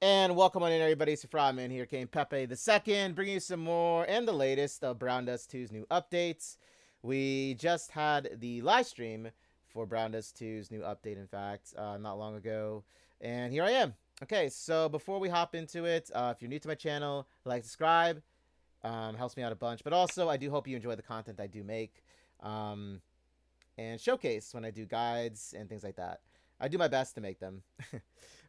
And welcome on in, everybody. It's Frogman here, came Pepe the Second, bringing you some more and the latest of Brown Dust 2's new updates. We just had the live stream for Brown Dust 2's new update, in fact, not long ago. And here I am. Okay, so before we hop into it, if you're new to my channel, like, subscribe. Helps me out a bunch. But also, I do hope you enjoy the content I do make. And showcase when I do guides and things like that. I do my best to make them.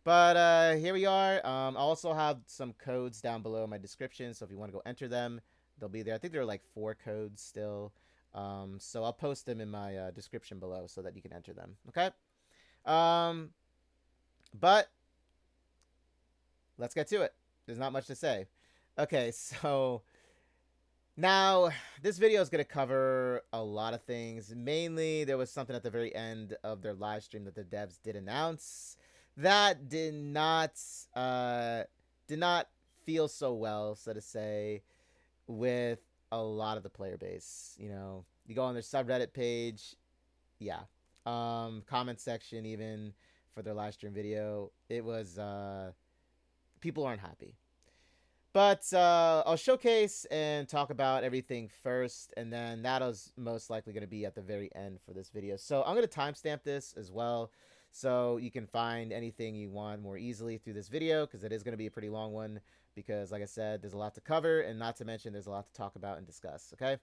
But here we are. I also have some codes down below in my description, so if you want to go enter them, they'll be there. I think there are like 4 codes still. So I'll post them in my description below so that you can enter them. Okay? But let's get to it. There's not much to say. Okay, so now, this video is going to cover a lot of things. Mainly, there was something at the very end of their live stream that the devs did announce that did not feel so well, so to say, with a lot of the player base. You know, you go on their subreddit page, yeah, comment section even for their live stream video. It was people aren't happy. But I'll showcase and talk about everything first, and then that is most likely going to be at the very end for this video. So I'm going to timestamp this as well, so you can find anything you want more easily through this video, because it is going to be a pretty long one, because like I said, there's a lot to cover, and not to mention there's a lot to talk about and discuss, okay?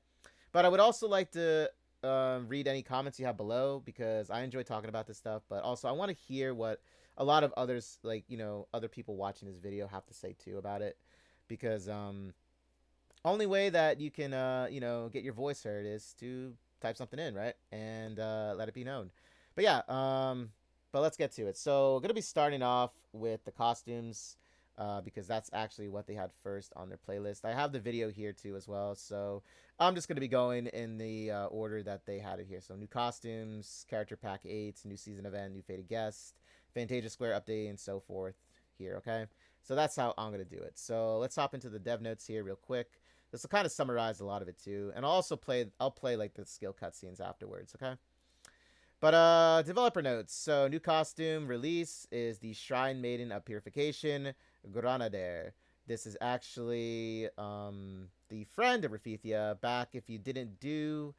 But I would also like to read any comments you have below, because I enjoy talking about this stuff, but also I want to hear what a lot of others, like, you know, other people watching this video have to say too about it. Because only way that you can you know, get your voice heard is to type something in, right, and let it be known. But yeah, but let's get to it. So we're gonna be starting off with the costumes, because that's actually what they had first on their playlist. I have the video here too as well, so I'm just gonna be going in the order that they had it here. So new costumes, character pack 8, new season event, new fated guest, Fantasia Square update, and so forth here. Okay. So that's how I'm going to do it. So let's hop into the dev notes here real quick. This will kind of summarize a lot of it too. And I'll play like the skill cutscenes afterwards, okay? But developer notes. So new costume release is the Shrine Maiden of Purification, Granadair. This is actually the friend of Rafithia. Back if you didn't do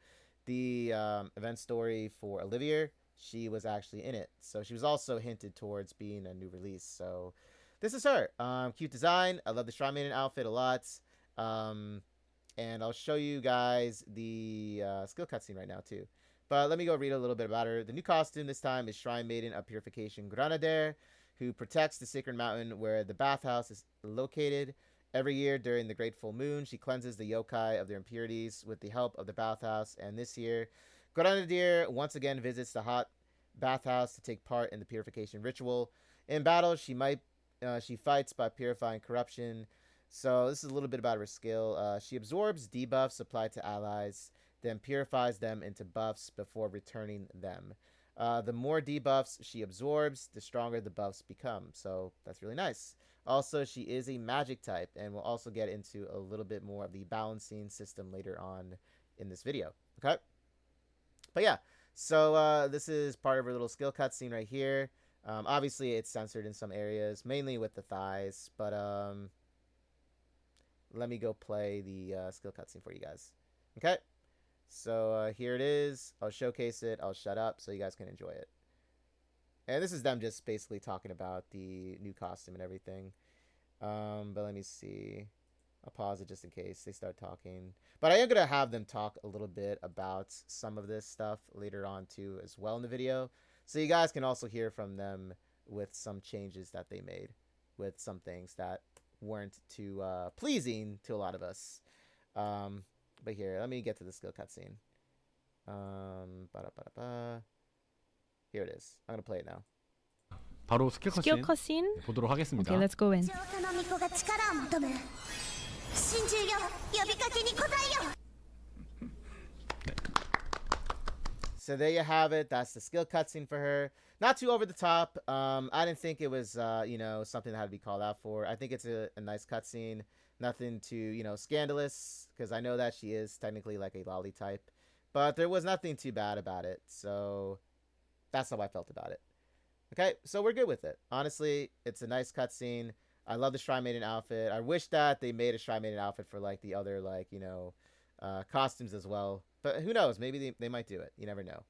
the event story for Olivia, she was actually in it. So she was also hinted towards being a new release. So this is her. Cute design. I love the Shrine Maiden outfit a lot. And I'll show you guys the skill cutscene right now too. But let me go read a little bit about her. The new costume this time is Shrine Maiden of Purification Granadair, who protects the sacred mountain where the bathhouse is located. Every year during the great full moon, she cleanses the yokai of their impurities with the help of the bathhouse. And this year, Granadair once again visits the hot bathhouse to take part in the purification ritual. In battle, she fights by purifying corruption. So this is a little bit about her skill. She absorbs debuffs applied to allies, then purifies them into buffs before returning them. The more debuffs she absorbs, the stronger the buffs become. So that's really nice. Also, she is a magic type, and we'll also get into a little bit more of the balancing system later on in this video. Okay? But yeah, so this is part of her little skill cutscene right here. Obviously, it's censored in some areas, mainly with the thighs. But let me go play the skill cutscene for you guys. Okay? So here it is. I'll showcase it. I'll shut up so you guys can enjoy it. And this is them just basically talking about the new costume and everything. But let me see. I'll pause it just in case they start talking. But I am going to have them talk a little bit about some of this stuff later on too as well in the video. So you guys can also hear from them with some changes that they made with some things that weren't too pleasing to a lot of us. But here, let me get to the skill cutscene. Here it is. I'm going to play it now. 바로 스킬 Skill 컷신 cutscene? 보도록 하겠습니다. Okay, let's go in. So there you have it. That's the skill cutscene for her. Not too over the top. I didn't think it was, you know, something that had to be called out for. I think it's a nice cutscene. Nothing too, you know, scandalous, because I know that she is technically like a lolly type. But there was nothing too bad about it. So that's how I felt about it. Okay, so we're good with it. Honestly, it's a nice cutscene. I love the Shrine Maiden outfit. I wish that they made a Shrine Maiden outfit for like the other like costumes as well. But who knows? Maybe they might do it. You never know.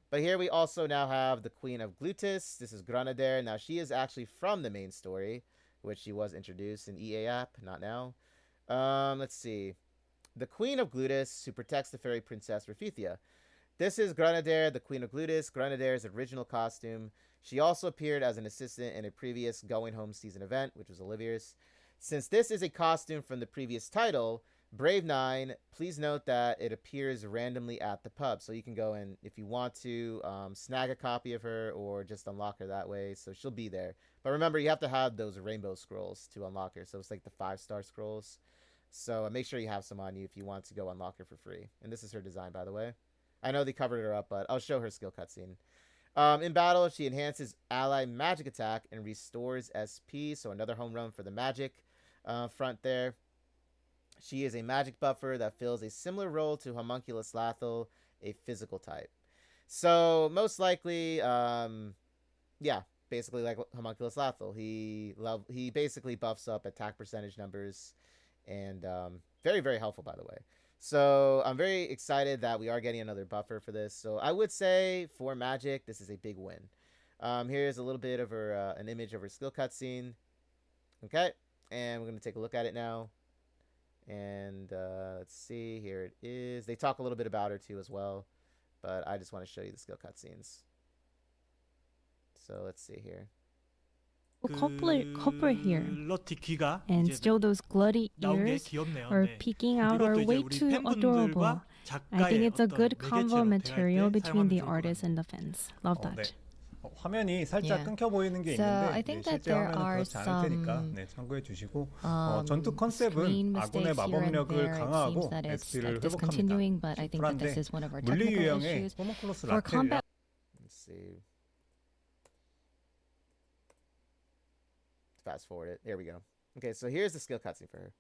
But here we also now have the Queen of Gluttis. This is Granadair. Now she is actually from the main story, which she was introduced in EA app, not now. Let's see. The Queen of Gluttis, who protects the fairy princess Rafithia. This is Granadair, the Queen of Gluttis, Granadair's original costume. She also appeared as an assistant in a previous Going Home season event, which was Olivia's. Since this is a costume from the previous title, Brave 9, please note that it appears randomly at the pub. So you can go and, if you want to, snag a copy of her or just unlock her that way. So she'll be there. But remember, you have to have those rainbow scrolls to unlock her. So it's like the 5-star scrolls. So make sure you have some on you if you want to go unlock her for free. And this is her design, by the way. I know they covered her up, but I'll show her skill cutscene. In battle, she enhances ally magic attack and restores SP. So another home run for the magic front there. She is a magic buffer that fills a similar role to Homunculus Lathel, a physical type. So most likely, basically like Homunculus Lathel. He basically buffs up attack percentage numbers, and very, very helpful, by the way. So I'm very excited that we are getting another buffer for this. So I would say for magic, this is a big win. Here's a little bit of her, an image of her skill cutscene. Okay, and we're going to take a look at it now. And let's see, here it is. They talk a little bit about her too as well, but I just want to show you the skill cutscenes. So let's see here. Couple here, and still those glutty ears are peeking out are way too adorable. I think it's a good combo material between the artist and the fans. Love that. 화면이 살짝 끊겨 보이는 게 So 있는데 I think 네, that 실제 there 화면은 are 그렇지 않을 테니까 네, 참고해 주시고 전투 screen 컨셉은 아군의 mistakes here and 마법력을 there. It 강화하고 seems that it's XP를 like discontinuing, but I think that this is one of our 물리 technical 유형의 issues. 호모클로스 For 라텔이랑 combat, Let's see. Fast forward it. There we go. Okay, so here's the skill cutscene for her.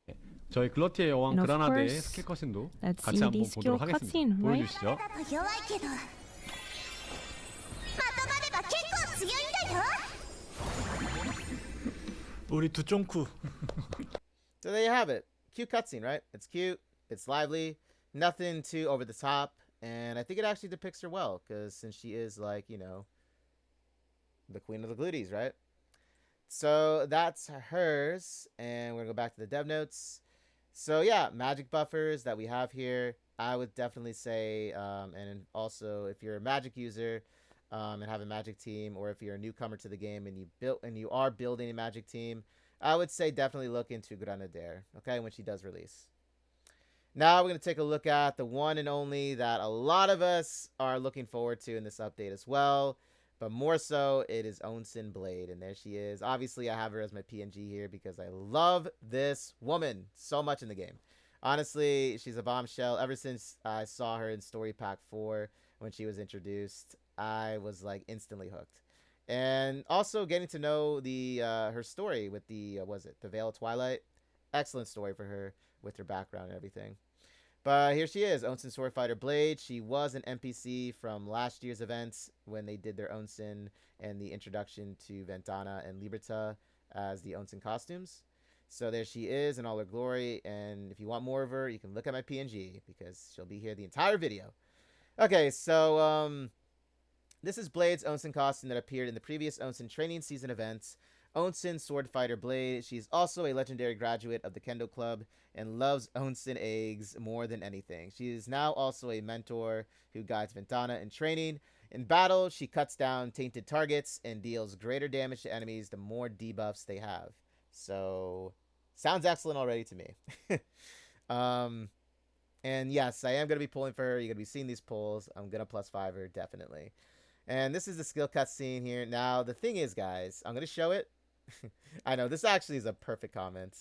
저희 글러티의 여왕 And of 그라나데의 course, 스킬 컷신도 let's 같이 see 한번 the skill 보도록 하겠습니다. cutscene, right? 보여주시죠. 弱いけどまとまれば結構強いんだよ 우리 두쫑쿠. So there you have it. Cute cutscene, right? It's cute. It's lively. Nothing too over the top. And I think it actually depicts her well, because since she is like, the queen of the glutties, right? So that's hers. And we're going to go back to the dev notes. So yeah, magic buffers that we have here. I would definitely say, and also if you're a magic user and have a magic team, or if you're a newcomer to the game and you are building a magic team, I would say definitely look into Granadair, okay, when she does release. Now we're going to take a look at the one and only that a lot of us are looking forward to in this update as well. But more so, it is Onsen Blade. And there she is. Obviously, I have her as my PNG here because I love this woman so much in the game. Honestly, she's a bombshell. Ever since I saw her in Story Pack 4 when she was introduced, I was like instantly hooked. And also getting to know the her story with the, the Veil of Twilight. Excellent story for her with her background and everything. But here she is, Onsen Swordfighter Blade. She was an NPC from last year's events when they did their Onsen and the introduction to Ventana and Liberta as the Onsen costumes. So there she is in all her glory. And if you want more of her, you can look at my PNG because she'll be here the entire video. Okay, so this is Blade's Onsen costume that appeared in the previous Onsen training season events. Onsen Swordfighter Blade. She's also a legendary graduate of the Kendo Club and loves Onsen eggs more than anything. She is now also a mentor who guides Ventana in training. In battle, she cuts down tainted targets and deals greater damage to enemies the more debuffs they have. So, sounds excellent already to me. And yes, I am going to be pulling for her. You're going to be seeing these pulls. I'm going to +5 her, definitely. And this is the skill cutscene here. Now, the thing is, guys, I'm going to show it. I know, this actually is a perfect comment.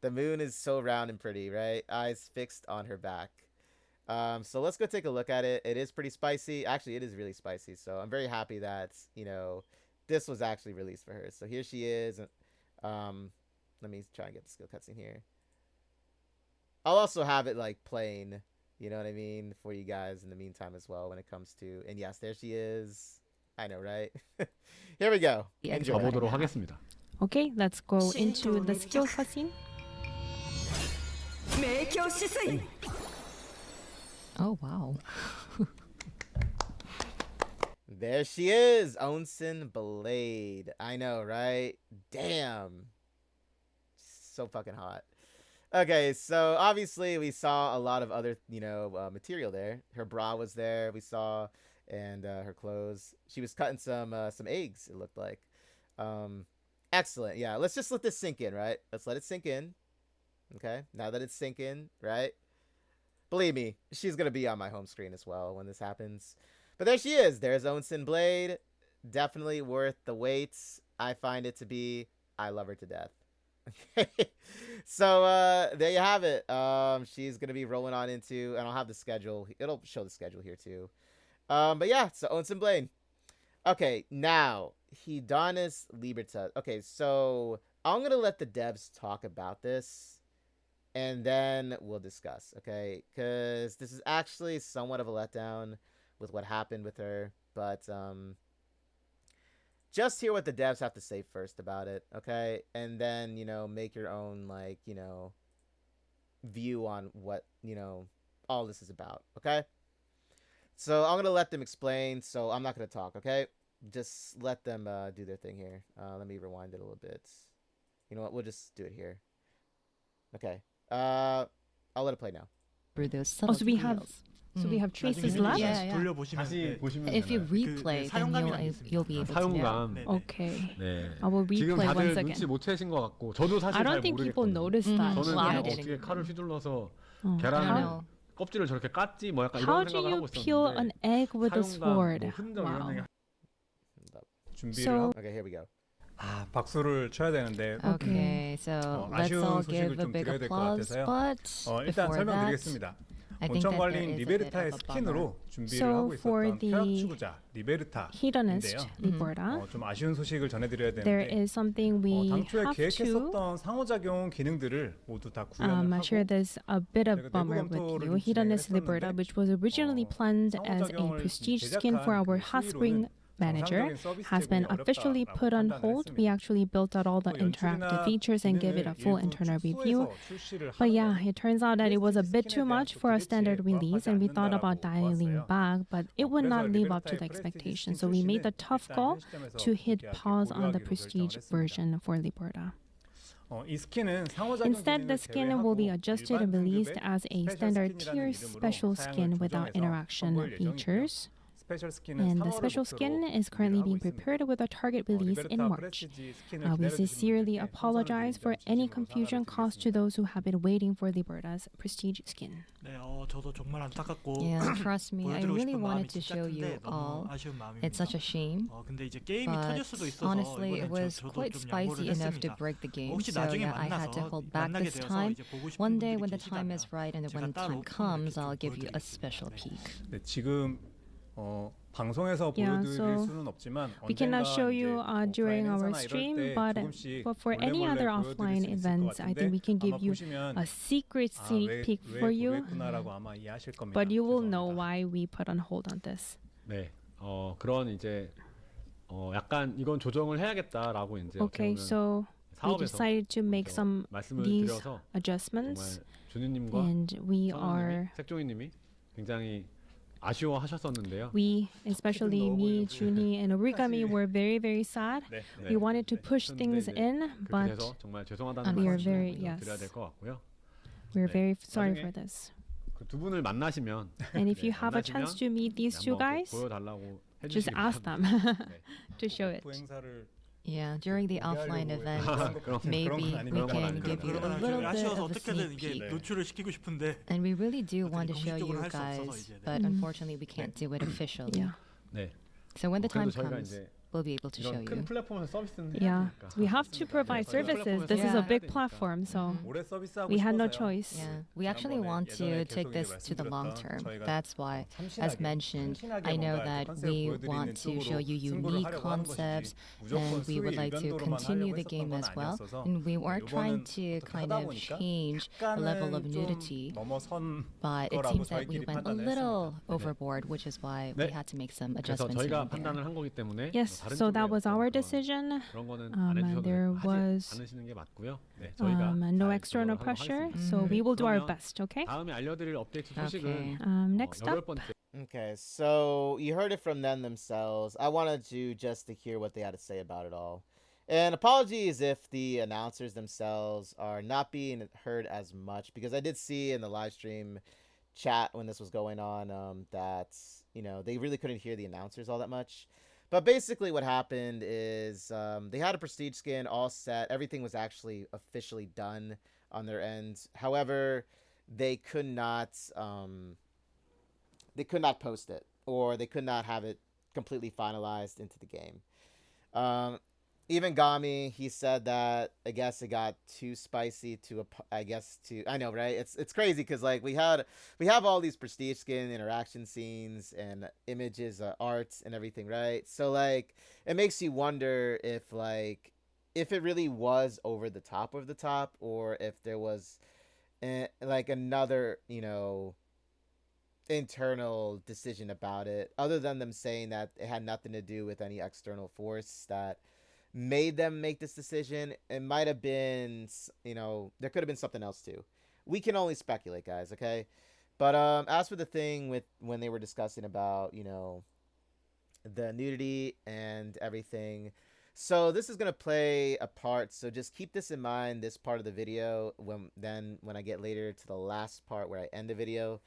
The moon is so round and pretty, right? Eyes fixed on her back. So let's go take a look at it. It is pretty spicy. Actually, it is really spicy. So I'm very happy that, this was actually released for her. So here she is. Let me try and get the skill cutscene here. I'll also have it like playing, you know what I mean, for you guys in the meantime as well when it comes to, and yes, there she is. I know, right? Here we go. Enjoy. 가보도록 하겠습니다. Okay, let's go into the skill cutscene. Oh wow. There she is, Onsen Blade. I know, right? Damn. So fucking hot. Okay, so obviously we saw a lot of other, material there. Her bra was there, we saw, and her clothes. She was cutting some eggs, it looked like. Excellent. Yeah, let's just let this sink in, right? Let's let it sink in. Okay, now that it's sinking, right? Believe me, she's going to be on my home screen as well when this happens. But there she is. There's Onsen Blade. Definitely worth the wait. I find it to be. I love her to death. Okay. So there you have it. She's going to be rolling on into, and I'll have the schedule. It'll show the schedule here too. But yeah, so Onsen Blade. Okay, now, Hedonist Liberta. Okay, so I'm going to let the devs talk about this, and then we'll discuss, okay? Because this is actually somewhat of a letdown with what happened with her, but just hear what the devs have to say first about it, okay? And then, make your own, view on what, all this is about, okay? So I'm going to let them explain, so I'm not going to talk, okay? Just let them do their thing here. Let me rewind it a little bit. You know what? We'll just do it here. Okay. I'll let it play now. Oh, so we have traces left? Yeah. 다시 보시면 If you 되나요? replay, then you'll be able to know. 사용감. Okay. 네. I will 지금 replay 다들 once 눈치 again. 못 채신 것 같고 저도 사실 I 잘 don't think people 모르겠거든요. noticed that. 저는 Wow. 그냥 I didn't. 어떻게 칼을 휘둘러서 Oh. 계란 I don't know. 껍질을 저렇게 깠지 뭐 약간 How 이런 do 생각을 you 하고 peel 있었는데 an egg with a 사용감, sword? 뭐 흔적 이런 Wow. 얘기 준비를 So- 하고 Okay, here we go. 박수를 쳐야 되는데 Okay, so let's 아쉬운 all 소식을 give a 좀 big 드려야 될것 applause. 같아서요. But 일단 before that, 설명드리겠습니다. I think 온천 that there 관리인 is a bit 리베르타의 of a bummer. 스킨으로 준비를 So 하고 for 있었던 the 쾌락 추구자 리베르타인데요. Hedonist Liberta, 좀 아쉬운 소식을 전해드려야 there 되는데 is something we 당초에 have to 계획했었던 상호작용 기능들을 모두 다 구현을 하고 share this a bit of 내부 bummer with 검토를 you. 좀 Hedonist 진행을 Liberta, 했었는데, which was originally planned as a 상호작용을 prestige skin for 제작한 our 그 hot spring 수위로는 manager, 정상적인 서비스 has been 제공이 officially 어렵다라고 put on 판단을 hold. We 했습니다. actually built out all the 또 연출이나 interactive features and gave it a full 기능을 internal 일부 review. 축소해서 출시를 But 하는 yeah, 거는 it turns out that it was a bit too much for a standard 기대치에 release, 부합하지 and we thought about 않는다라고 dialing 보았어요. back, but it would 그래서 not live up to the 리베르타의 expectation. 프레스티지 So we made the 스킨 tough 출시는 call 일단 현 시점에서 to hit 포기하기로 pause on the 결정을 prestige 했습니다. version for Liberta. 이 스킨은 상호작용 Instead, the 기능을 skin will be 제외하고 adjusted and 일반 released 등급의 as a 스페셜 standard 스킨이라는 tier 이름으로 special 사양을 skin without 조정해서 interaction 선보일 예정이고요. features. 스페셜 스킨은 And the 3월을 special 목표로 skin is currently 준비를 being 하고 있습니다. prepared with a target release in 리베르타 March. 프레스티지 스킨을 We 기다려주신 sincerely 분들께 apologize for 감사드리는 any 점 confusion 진심으로 caused to 사과드리겠습니다. those who have been waiting for Liberta's prestige skin. 네, 저도 정말 안타깝고 Yeah, trust me, I 보여드리고 really 싶은 마음이 wanted to show 진짜 you 큰데 너무 all. 아쉬운 마음입니다. It's such a shame. 근데 이제 게임이 터질 But 수도 있어서 honestly, it 이번엔 was 저도 quite 좀 spicy 양보를 enough to 했습니다. break the game. 혹시 So 나중에 yeah, I had to 만나서 hold back 만나게 this 되어서 time. 이제 보고 싶은 One day 분들이 when the time 계시다면 is right and 제가 when 따로 time comes, 좀 I'll give you a 보여드리겠습니다. special 네. peek. 네, 지금 방송에서 Yeah, 보여드릴 so 수는 없지만 We cannot show 언젠가 you 이제 during 오프라인 our 행사나 이럴 stream, 때 but 조금씩 for any 몰래 other 몰래 offline 보여드릴 수 있을 것 events, I think we can 같은데 give 아마 you 보시면 a secret sneak peek 왜 for you, 그랬구나라고 아마 이해하실 겁니다. but you will know 죄송합니다. why we put on hold on this. 네, 그런 이제 약간 이건 조정을 해야겠다라고 이제 Okay, 어떻게 보면 so we 사업에서 decided to make 먼저 some 말씀을 these 드려서 adjustments, 정말 준우님과 and we 선우님이, are 색종이님이 굉장히 아쉬워하셨었는데요. we, especially me, Junie, and Origami, were very, very sad. 네, 네. We wanted to push things in, 그렇게 but 돼서 정말 죄송하다는 we are 말씀을 very 먼저 yes. 드려야 될 것 같고요. we're 네. very sorry 나중에 for this. 그 두 분을 만나시면 And if 네, you have a chance 만나시면 to meet these two 한번 꼭 guys, 보여달라고 just 해주시기 ask 바랍니다. them to show it. 그 행사를 Yeah, during the offline events, maybe we 그런 건 can 아닙니다. give you a 그러면 little bit 아쉬워서 of a 어떻게든 sneak 이게 peek. 노출을 시키고 싶은데 And we really do want to show you 공식적으로 할수 없어서 guys, 이제, 네. but unfortunately we can't do it officially. Yeah. 네. So when the time 그래도 저희가 comes, 이제 we'll be able to show 이런 큰 you. 플랫폼에서 서비스는 해야 Yeah, 되니까. we have to provide services. This is a big platform, so 오래 서비스하고 we had no 싶어서요. choice. Yeah, we actually want to take this to the long term. That's why, as mentioned, I know that we want to show you unique concepts and we would like to continue the game as well. And we weren't trying to kind of change the level of nudity, but it seems that we went a little overboard, which is why we 네. had to make some 그래서 adjustments here 저희가 and there. 판단을 한 거기 때문에 Yes, So that was our decision. 그런 거는 안 해주셔도 There 하지 was 않으시는 게 맞고요. 네, 저희가 no 잘 external 조절을 하도록 pressure, 하겠습니다. so we will do our 그러면 best, okay? 다음에 알려드릴 업데이트 소식은 Okay. Next 여덟 up, 번째 Okay, so you heard it from them themselves. I wanted you just to hear what they had to say about it all. And apologies if the announcers themselves are not being heard as much, because I did see in the live stream chat when this was going on that, you know, they really couldn't hear the announcers all that much. But basically what happened is they had a prestige skin all set. Everything was actually officially done on their end. However, they could not post it, or they could not have it completely finalized into the game. Even Gami, he said that I guess it got too spicy I know, right? It's crazy because like we have all these prestige skin interaction scenes and images, arts and everything, right? So like it makes you wonder if it really was over the top, or if there was like another, you know, internal decision about it, other than them saying that it had nothing to do with any external force that made them make this decision. It might have been, you know, there could have been something else too. We can only speculate, guys, okay? But as for the thing with when they were discussing about, you know, the nudity and everything, so this is going to play a part, so just keep this in mind, this part of the video, when I get later to the last part where I end the video,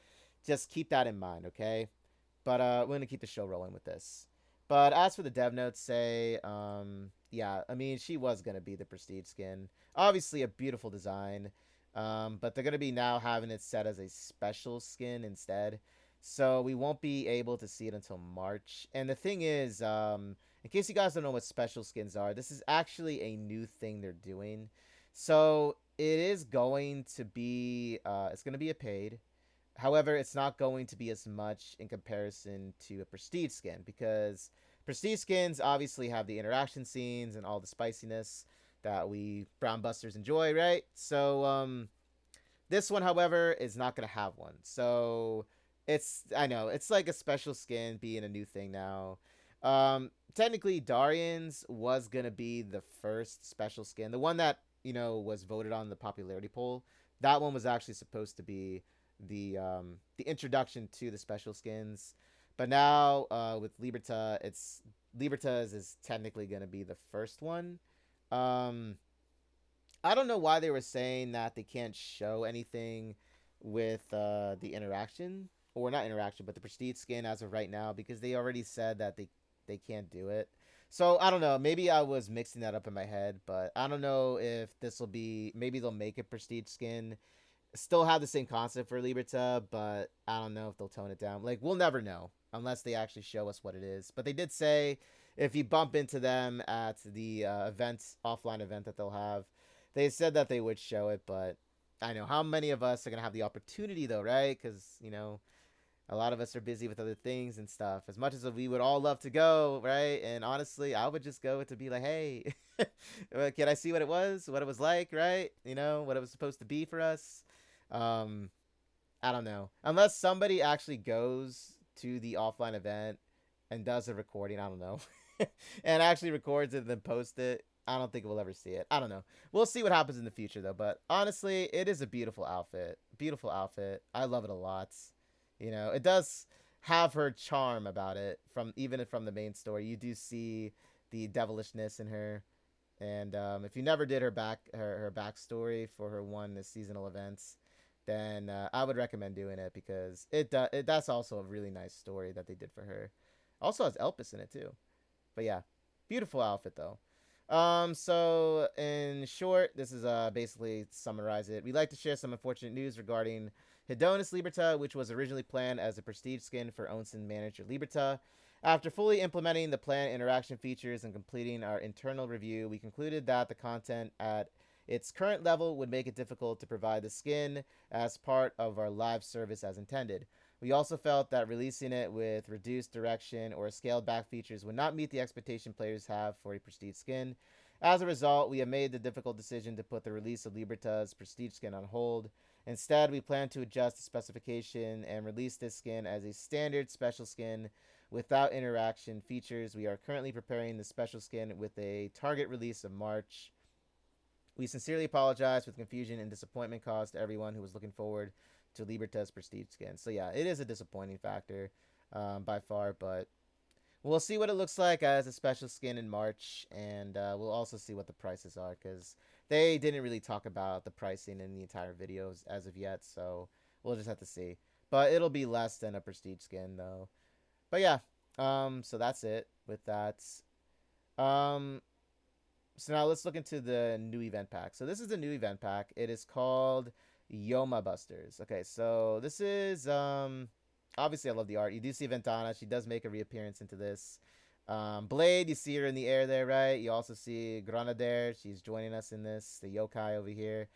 just keep that in mind, okay? But we're going to keep the show rolling with this. But as for the dev notes, yeah, I mean, she was going to be the prestige skin. Obviously a beautiful design, but they're going to be now having it set as a special skin instead. So we won't be able to see it until March. And the thing is, in case you guys don't know what special skins are, this is actually a new thing they're doing. So it is going to be, it's going to be a paid. However, it's not going to be as much in comparison to a prestige skin, because prestige skins obviously have the interaction scenes and all the spiciness that we brown busters enjoy, right? So this one, however, is not going to have one. So I know it's like a special skin being a new thing now. Technically, Darian's was going to be the first special skin, the one that, you know, was voted on the popularity poll. That one was actually supposed to be the introduction to the special skins, but now with Liberta's is technically going to be the first one. I don't know why they were saying that they can't show anything with the interaction, or not interaction, but the prestige skin as of right now, because they already said that they can't do it. So I don't know, maybe I was mixing that up in my head, but I don't know if this will be, maybe they'll make a prestige skin, still have the same concept for Liberta, but I don't know if they'll tone it down. Like, we'll never know unless they actually show us what it is. But they did say if you bump into them at the offline event that they'll have, they said that they would show it. But I know how many of us are going to have the opportunity, though, right? Because, you know, a lot of us are busy with other things and stuff. As much as we would all love to go, right? And honestly, I would just go to be like, hey, can I see what it was like, right? You know, what it was supposed to be for us. I don't know, unless somebody actually goes to the offline event and does a recording, I don't know, and actually records it and then posts it. I don't think we'll ever see it. I don't know. We'll see what happens in the future, though. But honestly, it is a beautiful outfit. I love it a lot. You know, it does have her charm about it. Even from the main story, you do see the devilishness in her. And if you never did her backstory for her the seasonal events, then I would recommend doing it, because that's also a really nice story that they did for her. Also has Elpis in it too. But yeah, beautiful outfit though. So in short, this is basically to summarize it. We'd like to share some unfortunate news regarding Hedonist Liberta, which was originally planned as a prestige skin for Onsen manager Liberta. After fully implementing the planned interaction features and completing our internal review, we concluded that the content at its current level would make it difficult to provide the skin as part of our live service as intended. We also felt that releasing it with reduced direction or scaled back features would not meet the expectation players have for a prestige skin. As a result, we have made the difficult decision to put the release of Liberta's prestige skin on hold. Instead, we plan to adjust the specification and release this skin as a standard special skin without interaction features. We are currently preparing the special skin with a target release of March. We sincerely apologize for the confusion and disappointment caused to everyone who was looking forward to Liberta's prestige skin. So yeah, it is a disappointing factor by far, but we'll see what it looks like as a special skin in March, and we'll also see what the prices are, because they didn't really talk about the pricing in the entire videos as of yet, so we'll just have to see. But it'll be less than a prestige skin, though. But yeah, so that's it with that. So now let's look into the new event pack. So this is the new event pack. It is called Yoma Busters. Okay, so this is obviously I love the art. You do see Ventana. She does make a reappearance into this. Blade, you see her in the air there, right? You also see Granadair. She's joining us in this. The yokai over here.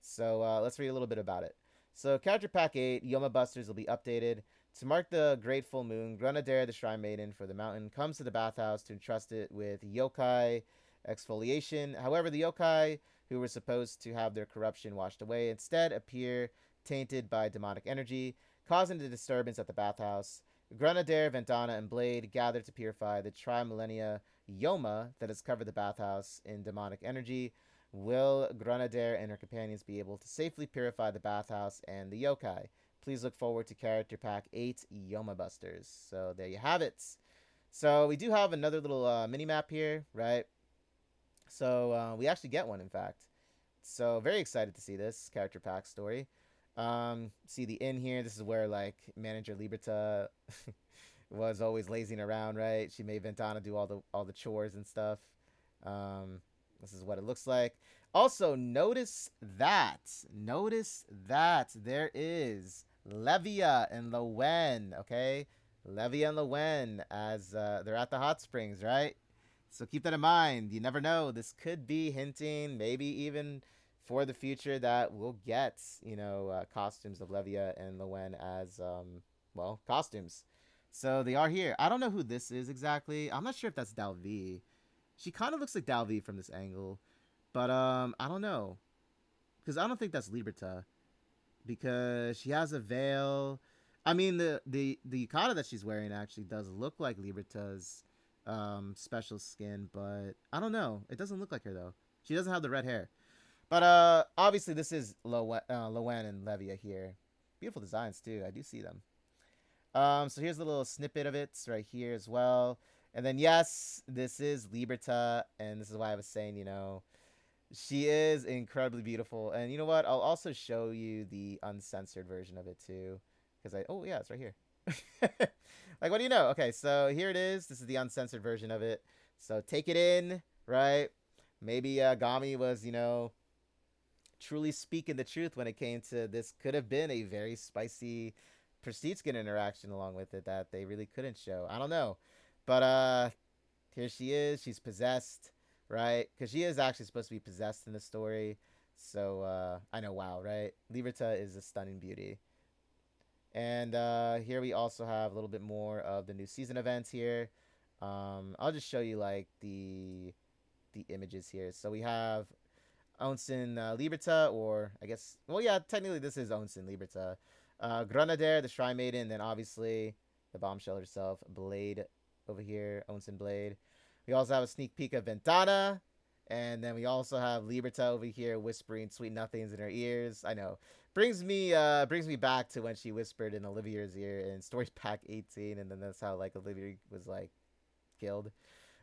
So let's read a little bit about it. So character pack 8, Yoma Busters, will be updated. To mark the great full moon, Granadair, the Shrine Maiden for the mountain, comes to the bathhouse to entrust it with yokai exfoliation. However, the yokai who were supposed to have their corruption washed away instead appear tainted by demonic energy, causing a disturbance at the bathhouse. Grenadier, Ventana, and Blade gather to purify the tri-millennia Yoma that has covered the bathhouse in demonic energy. Will Grenadier and her companions be able to safely purify the bathhouse and the yokai? Please look forward to character pack 8, Yoma Busters. So there you have it. So we do have another little mini-map here, right? So we actually get one, in fact. So very excited to see this character pack story. See the inn here. This is where like manager Liberta was always lazing around, right? She made Ventana do all the chores and stuff. This is what it looks like. Also, notice that there is Levia and Lowen, okay? Levia and Lowen as they're at the hot springs, right? So keep that in mind. You never know. This could be hinting, maybe even for the future, that we'll get, costumes of Levia and Lowen as, costumes. So they are here. I don't know who this is exactly. I'm not sure if that's Dalvi. She kind of looks like Dalvi from this angle. But, I don't know. Because I don't think that's Liberta. Because she has a veil. I mean, the yukata that she's wearing actually does look like Liberta's special skin, but I don't know. It doesn't look like her, though. She doesn't have the red hair. But obviously this is Lowen and Levia here. Beautiful designs too. I do see them. So here's a little snippet of it right here as well. And then yes, this is Liberta, and this is why I was saying, she is incredibly beautiful. And you know what? I'll also show you the uncensored version of it too, because it's right here. Like, what do you know? Okay, so here it is. This is the uncensored version of it. So take it in, right? Maybe Gami was, truly speaking the truth when it came to this. Could have been a very spicy prestige skin interaction along with it that they really couldn't show. I don't know. But here she is. She's possessed, right? Because she is actually supposed to be possessed in the story. So I know, wow, right? Liberta is a stunning beauty. And here we also have a little bit more of the new season events here. I'll just show you like the images here. So we have Onsen Liberta, or I guess, technically this is Onsen Liberta. Granadair, the Shrine Maiden, and then obviously the bombshell herself, Blade over here, Onsen Blade. We also have a sneak peek of Ventana, and then we also have Liberta over here whispering sweet nothings in her ears. I know. Brings me back to when she whispered in Olivia's ear in Story Pack 18, and then that's how like Olivia was like killed.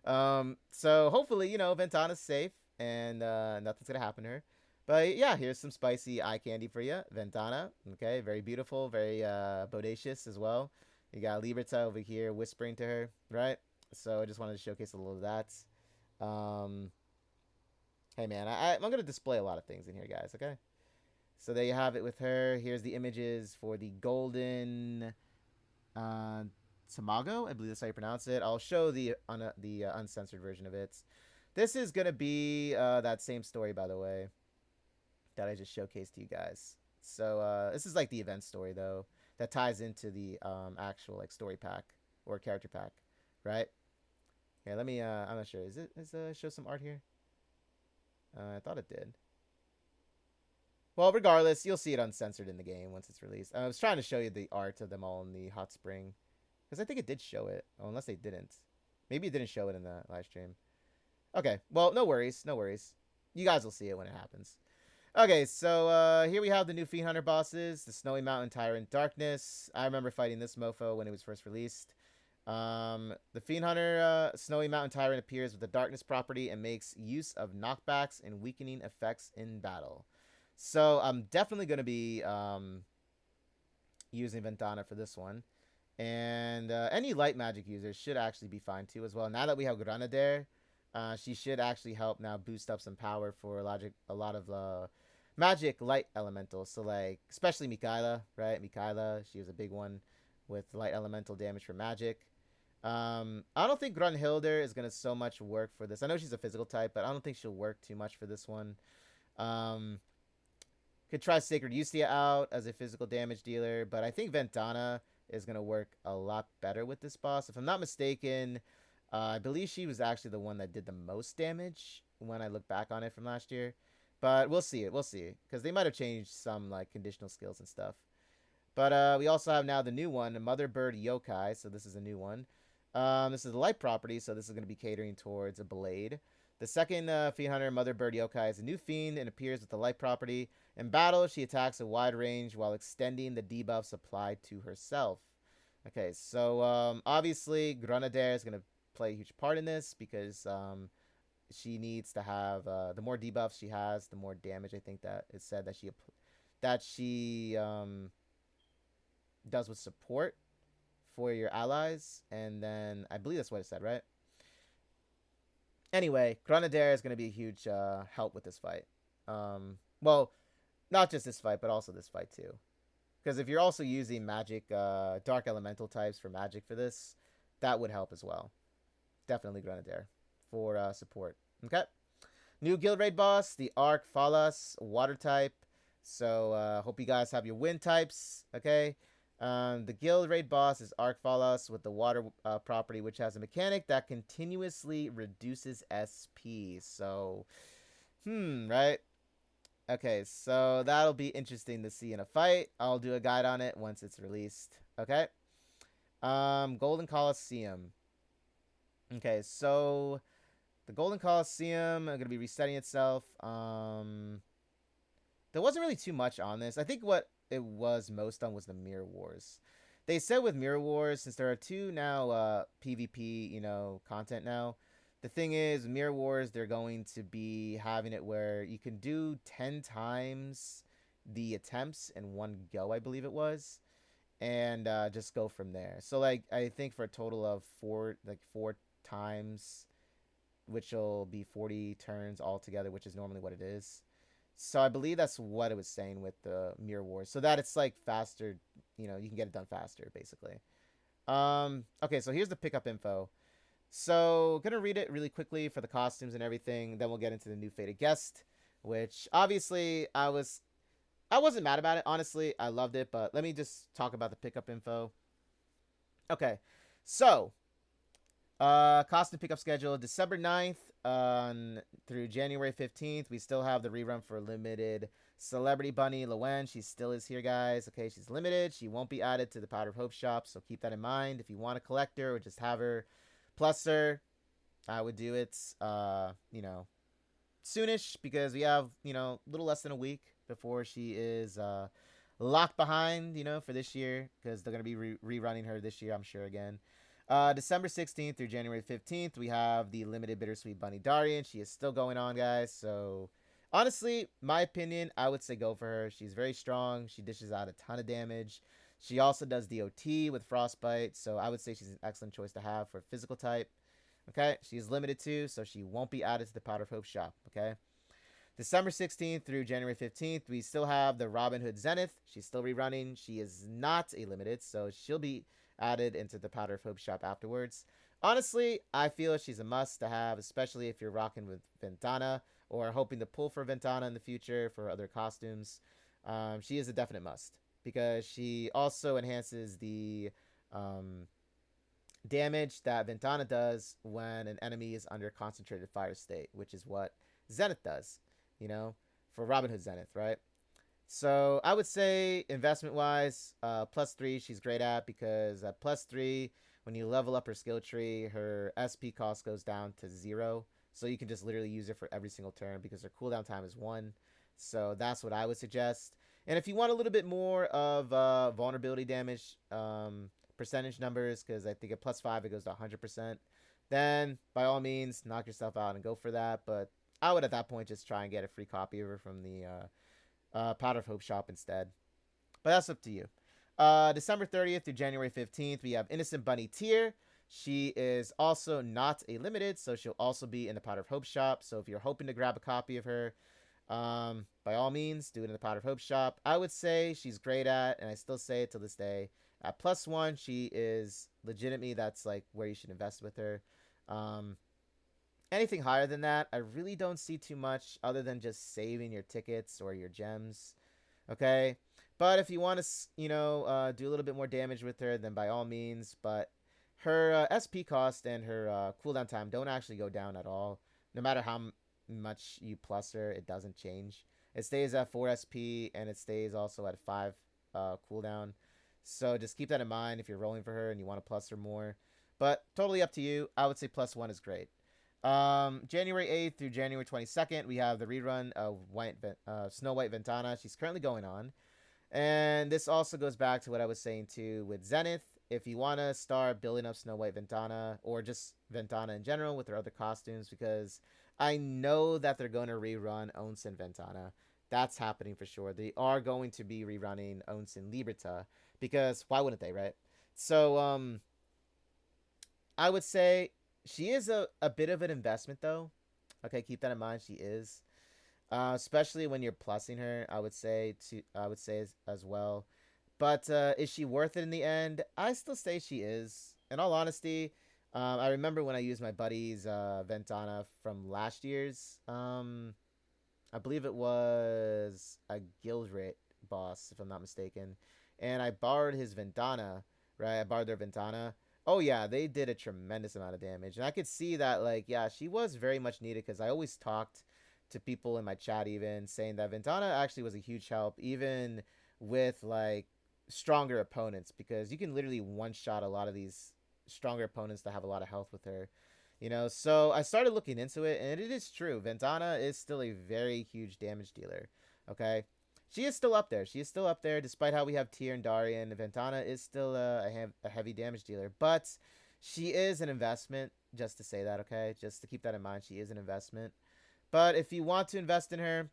So hopefully, Ventana's safe and nothing's gonna happen to her. But yeah, here's some spicy eye candy for you. Ventana, okay, very beautiful, very bodacious as well. You got Liberta over here whispering to her, right? So I just wanted to showcase a little of that. Hey man, I'm gonna display a lot of things in here, guys, okay? So there you have it with her. Here's the images for the golden Tamago. I believe that's how you pronounce it. I'll show the uncensored version of it. This is going to be that same story, by the way, that I just showcased to you guys. So this is like the event story, though, that ties into the actual like story pack or character pack, right? Here, let me, I'm not sure. Is show some art here? I thought it did. Well, regardless, you'll see it uncensored in the game once it's released. I was trying to show you the art of them all in the hot spring Because I think it did show it. Oh, unless they didn't. Maybe it didn't show it in the live stream. Okay, well, no worries. No worries. You guys will see it when it happens. Okay, so here we have the new Fiend Hunter bosses. The Snowy Mountain Tyrant Darkness. I remember fighting this mofo when it was first released. The Fiend Hunter Snowy Mountain Tyrant appears with the Darkness property and makes use of knockbacks and weakening effects in battle. So I'm definitely going to be using Ventana for this one. And any light magic users should actually be fine too as well. Now that we have Granadair, she should actually help now boost up some power for a lot of magic light elementals. So like, especially Mikaela, right? Mikaela, she was a big one with light elemental damage for magic. I don't think Grunhilder is going to so much work for this. I know she's a physical type, but I don't think she'll work too much for this one. Could try Sacred Ustia out as a physical damage dealer, but I think Ventana is going to work a lot better with this boss. If I'm not mistaken, I believe she was actually the one that did the most damage when I look back on it from last year. But we'll see it. We'll see. Because they might have changed some like conditional skills and stuff. But we also have now the new one, the Mother Bird Yokai. So this is a new one. This is the light property, so this is going to be catering towards a blade. The second Fiend Hunter, Mother Bird Yokai, is a new fiend and appears with the light property. In battle, she attacks a wide range while extending the debuffs applied to herself. Okay, so obviously Granadair is going to play a huge part in this because she needs to have the more debuffs she has, the more damage. I think that it said that she does with support for your allies, and then I believe that's what it said, right? Anyway, Granadair is going to be a huge help with this fight. Well, not just this fight, but also this fight too. Because if you're also using magic, dark elemental types for magic for this, that would help as well. Definitely Granadair for support. Okay. New guild raid boss, the Arc Falas, water type. So hope you guys have your wind types. Okay. The guild raid boss is Arc Falas with the water property, which has a mechanic that continuously reduces SP. So, right? Okay, so that'll be interesting to see in a fight. I'll do a guide on it once it's released. Okay. Golden Coliseum. Okay, so the Golden Coliseum are going to be resetting itself. There wasn't really too much on this. I think what it was most on was the Mirror Wars. They said with Mirror Wars, since there are two now PvP, content now, the thing is, Mirror Wars, they're going to be having it where you can do 10 times the attempts in one go, I believe it was, and just go from there. So, like, I think for a total of four times, which will be 40 turns altogether, which is normally what it is. So I believe that's what it was saying with the Mirror Wars. So that it's, like, faster, you can get it done faster, basically. Okay, so here's the pickup info. So, gonna read it really quickly for the costumes and everything. Then we'll get into the new Fated Guest, which obviously I wasn't mad about it. Honestly, I loved it. But let me just talk about the pickup info. Okay, so costume pickup schedule December 9th through January 15th. We still have the rerun for limited Celebrity Bunny Lowen. She still is here, guys. Okay, she's limited. She won't be added to the Powder of Hope shop, so keep that in mind. If you want to collect her or just have her plus her, I would do it, soonish, because we have, a little less than a week before she is locked behind, for this year, because they're going to be rerunning her this year, I'm sure, again. December 16th through January 15th, we have the limited Bittersweet Bunny Darian. She is still going on, guys, so honestly, my opinion, I would say go for her. She's very strong. She dishes out a ton of damage. She also does DOT with Frostbite, so I would say she's an excellent choice to have for physical type. Okay, she's limited too, so she won't be added to the Powder of Hope shop. Okay, December 16th through January 15th, we still have the Robin Hood Zenith. She's still rerunning. She is not a limited, so she'll be added into the Powder of Hope shop afterwards. Honestly, I feel she's a must to have, especially if you're rocking with Ventana or hoping to pull for Ventana in the future for other costumes. She is a definite must, because she also enhances the damage that Ventana does when an enemy is under concentrated fire state, which is what Zenith does, for Robin Hood Zenith, right? So I would say investment wise, +3 she's great at, because at +3, when you level up her skill tree, her SP cost goes down to 0. So you can just literally use it for every single turn because her cooldown time is 1. So that's what I would suggest. And if you want a little bit more of vulnerability damage percentage numbers, because I think at +5 it goes to 100%, then by all means knock yourself out and go for that. But I would at that point just try and get a free copy of her from the Powder of Hope shop instead. But that's up to you. December 30th through January 15th, we have Innocent Bunny Tier. She is also not a limited, so she'll also be in the Powder of Hope shop. So if you're hoping to grab a copy of her, by all means, do it in the Powder of Hope shop. I would say she's great at, and I still say it to this day, at +1, she is legitimately, that's like where you should invest with her. Anything higher than that, I really don't see too much other than just saving your tickets or your gems. Okay? But if you want to, do a little bit more damage with her, then by all means. But her SP cost and her cooldown time don't actually go down at all. No matter how much you plus her, it doesn't change. It stays at 4 SP, and it stays also at 5 cooldown. So just keep that in mind if you're rolling for her and you want to plus her more. But totally up to you. I would say +1 is great. January 8th through January 22nd, we have the rerun of Snow White Ventana. She's currently going on. And this also goes back to what I was saying too with Zenith. If you want to start building up Snow White Ventana, or just Ventana in general with their other costumes, because I know that they're going to rerun Onsen Ventana. That's happening for sure. They are going to be rerunning Onsen Liberta, because why wouldn't they, right? So I would say she is a bit of an investment, though. Okay, keep that in mind. She is, especially when you're plussing her. I would say as well. But is she worth it in the end? I still say she is. In all honesty, I remember when I used my buddy's Ventana from last year's. I believe it was a Guildred boss, if I'm not mistaken, and I borrowed his Ventana. Right, I borrowed their Ventana. Oh yeah, they did a tremendous amount of damage, and I could see that, like, yeah, she was very much needed, because I always talked to people in my chat even saying that Ventana actually was a huge help, even with like stronger opponents, because you can literally one-shot a lot of these stronger opponents that have a lot of health with her. So I started looking into it, and it is true. Ventana is still a very huge damage dealer. Okay, she is still up there. She is still up there, despite how we have Tyr and Darian. Ventana is still a heavy damage dealer, but she is an investment. Just to say that, okay, just to keep that in mind, she is an investment. But if you want to invest in her,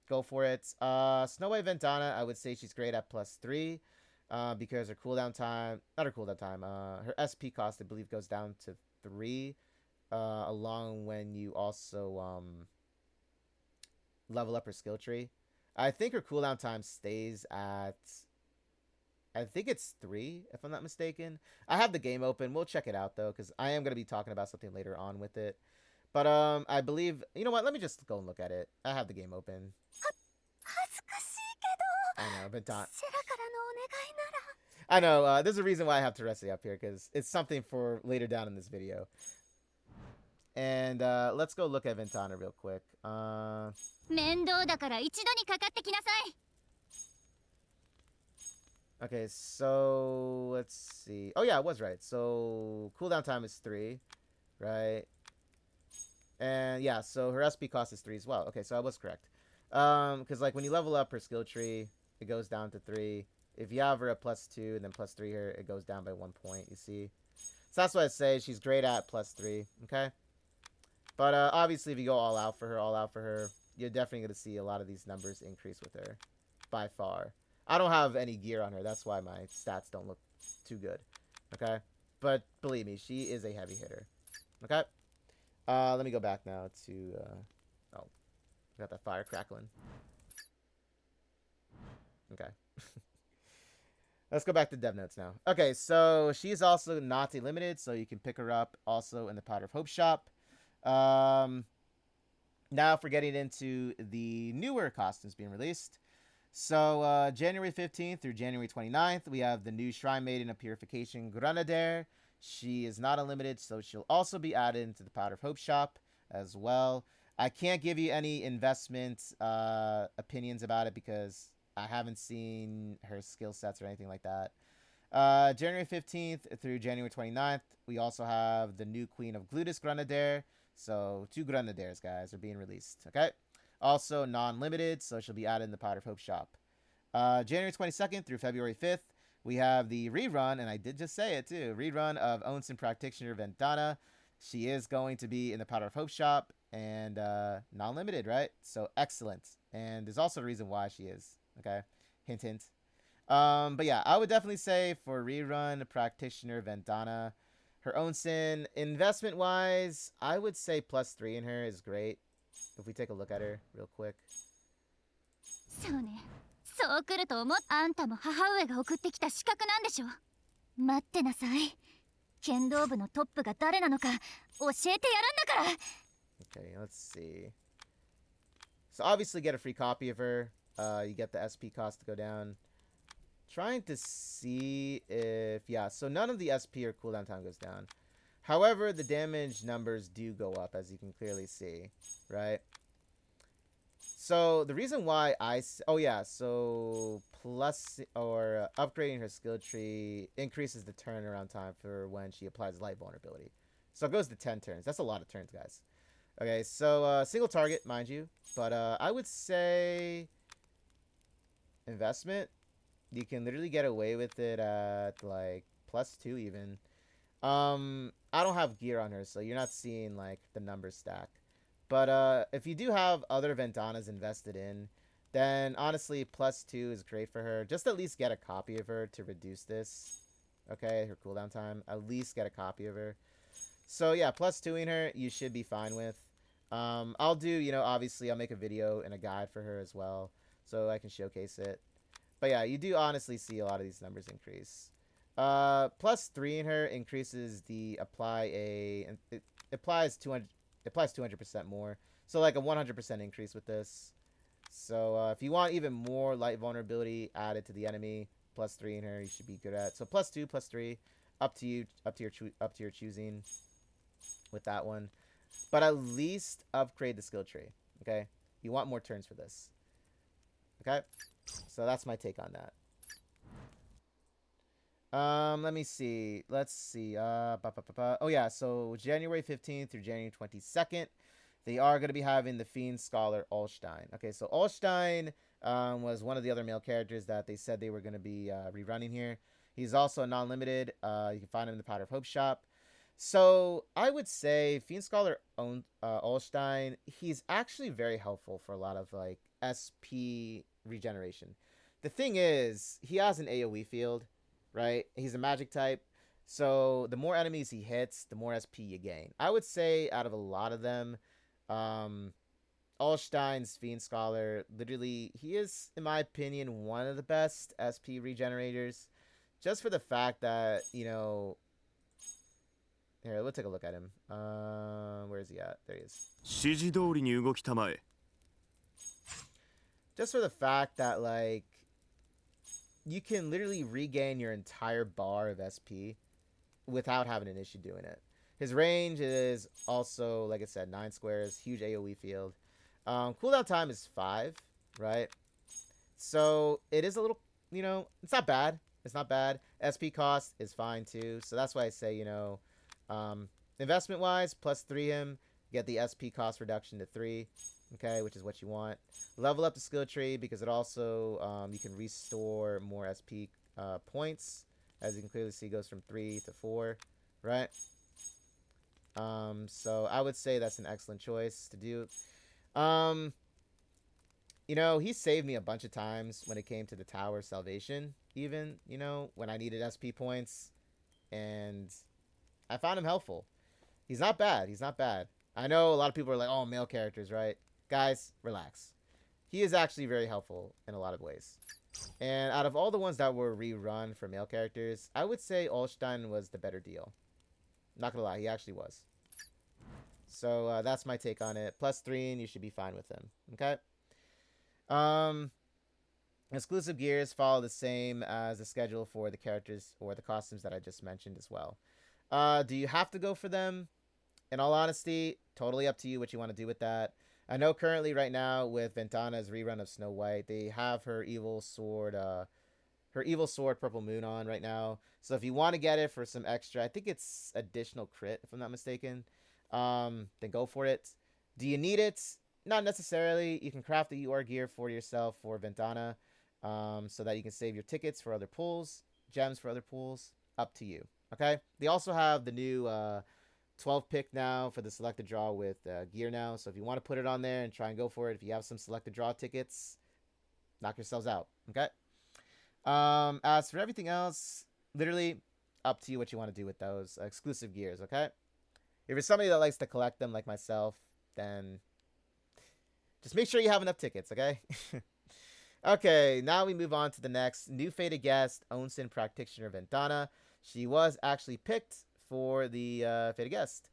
go for it. Snow White Ventana, I would say she's great at +3, because her cooldown time, not her cooldown time, her SP cost, I believe, goes down to 3. Along when you also level up her skill tree. I think her cooldown time stays at, I think it's 3, if I'm not mistaken. I have the game open. We'll check it out, though, because I am going to be talking about something later on with it. But I believe, you know what, let me just go and look at it. I have the game open. I know, but I know, there's a reason why I have Teresi up here, because it's something for later down in this video. And let's go look at Ventana real quick. Okay, so let's see. Oh yeah, I was right. So cooldown time is 3, right? And yeah, so her SP cost is 3 as well. Okay, so I was correct. Because like when you level up her skill tree, it goes down to 3. If you have her at +2 and then +3 here, it goes down by 1 point. You see? So that's what I say. She's great at +3. Okay. But obviously, if you go all out for her, you're definitely going to see a lot of these numbers increase with her, by far. I don't have any gear on her. That's why my stats don't look too good. Okay? But believe me, she is a heavy hitter. Okay? Let me go back now to... oh, got that fire crackling. Okay. Let's go back to dev notes now. Okay, so she's also not a limited, so you can pick her up also in the Powder of Hope shop. Now if we're getting into the newer costumes being released. So January 15th through January 29th, we have the new Shrine Maiden of Purification, Granadair. She is not unlimited, so she'll also be added into the Powder of Hope shop as well. I can't give you any investment opinions about it, because I haven't seen her skill sets or anything like that. January 15th through January 29th, we also have the new Queen of Gluttis Granadair. So 2 Grenadiers, guys, are being released. Okay. Also non-limited, so she'll be added in the Powder of Hope shop. January 22nd through February 5th, we have the rerun, and I did just say it too, rerun of Onsen Practitioner Ventana. She is going to be in the Powder of Hope shop, and non-limited, right? So excellent. And there's also a reason why she is. Okay. Hint, hint. But yeah, I would definitely say for rerun Practitioner Ventana, her Onsen, investment wise, I would say +3 in her is great. If we take a look at her real quick. そうね。そう来ると思っあんたも母上が送ってきた資格なんでしょ。待ってなさい。剣道部のトップが誰なのか教えてやるんだから。Okay, let's see. So obviously get a free copy of her. You get the SP cost to go down. Trying to see if... Yeah, so none of the SP or cooldown time goes down. However, the damage numbers do go up, as you can clearly see, right? So the reason why I... Oh, yeah, so plus or upgrading her skill tree increases the turnaround time for when she applies light vulnerability. So it goes to 10 turns. That's a lot of turns, guys. Okay, so single target, mind you. But I would say... Investment... You can literally get away with it at like +2 even. I don't have gear on her, so you're not seeing like the numbers stack. But if you do have other Ventanas invested in, then honestly +2 is great for her. Just at least get a copy of her to reduce this. Okay, her cooldown time. At least get a copy of her. So yeah, +2ing her, you should be fine with. I'll do, you know, obviously I'll make a video and a guide for her as well, so I can showcase it. But yeah, you do honestly see a lot of these numbers increase. +3 in her increases the it applies 200% more. So like a 100% increase with this. So if you want even more light vulnerability added to the enemy, +3 in her you should be good at. So +2, +3, up to you, up to your choosing with that one. But at least upgrade the skill tree. Okay, you want more turns for this. Okay. So that's my take on that. Let me see. Let's see. Oh yeah, so January 15th through January 22nd, they are going to be having the Fiend Scholar Ulstein. Okay, so Ulstein was one of the other male characters that they said they were going to be rerunning here. He's also non-limited. You can find him in the Powder of Hope shop. So I would say Fiend Scholar Ulstein, he's actually very helpful for a lot of like SP regeneration. The thing is, he has an AoE field, right? He's a magic type, so the more enemies he hits, the more SP you gain. I would say out of a lot of them, Ulstein's Fiend Scholar, literally, he is, in my opinion, one of the best SP regenerators, just for the fact that, you know... Here, let's take a look at him. Where is he at? There he is. Just for the fact that, like, you can literally regain your entire bar of SP without having an issue doing it. His range is also, like I said, 9 squares, huge AoE field. Cooldown time is 5, right? So it is a little, you know, it's not bad. It's not bad. SP cost is fine too. So that's why I say, you know, investment-wise, +3 him, get the SP cost reduction to 3. Okay, which is what you want. Level up the skill tree because it also, you can restore more SP points. As you can clearly see, goes from 3 to 4, right? So I would say that's an excellent choice to do. You know, he saved me a bunch of times when it came to the Tower of Salvation, even, you know, when I needed SP points. And I found him helpful. He's not bad. He's not bad. I know a lot of people are like, oh, male characters, right? Guys, relax. He is actually very helpful in a lot of ways. And out of all the ones that were rerun for male characters, I would say Ulstein was the better deal. Not gonna lie, he actually was. So that's my take on it. +3 and you should be fine with him. Okay? Exclusive gears follow the same as the schedule for the characters or the costumes that I just mentioned as well. Do you have to go for them? In all honesty, totally up to you what you want to do with that. I know currently right now with Ventana's rerun of Snow White, they have her evil sword Purple Moon on right now. So if you want to get it for some extra, I think it's additional crit if I'm not mistaken, then go for it. Do you need it? Not necessarily. You can craft the UR gear for yourself for Ventana, so that you can save your tickets for other pools, gems for other pools. Up to you. Okay. They also have the new 12 pick now for the selected draw with gear now. So if you want to put it on there and try and go for it, if you have some selected draw tickets, knock yourselves out. Okay. As for everything else, literally up to you what you want to do with those exclusive gears. Okay. If you're somebody that likes to collect them like myself, then just make sure you have enough tickets. Okay. Okay. Now we move on to the next new fated guest, Onsen practitioner Ventana. She was actually picked for the fated guest.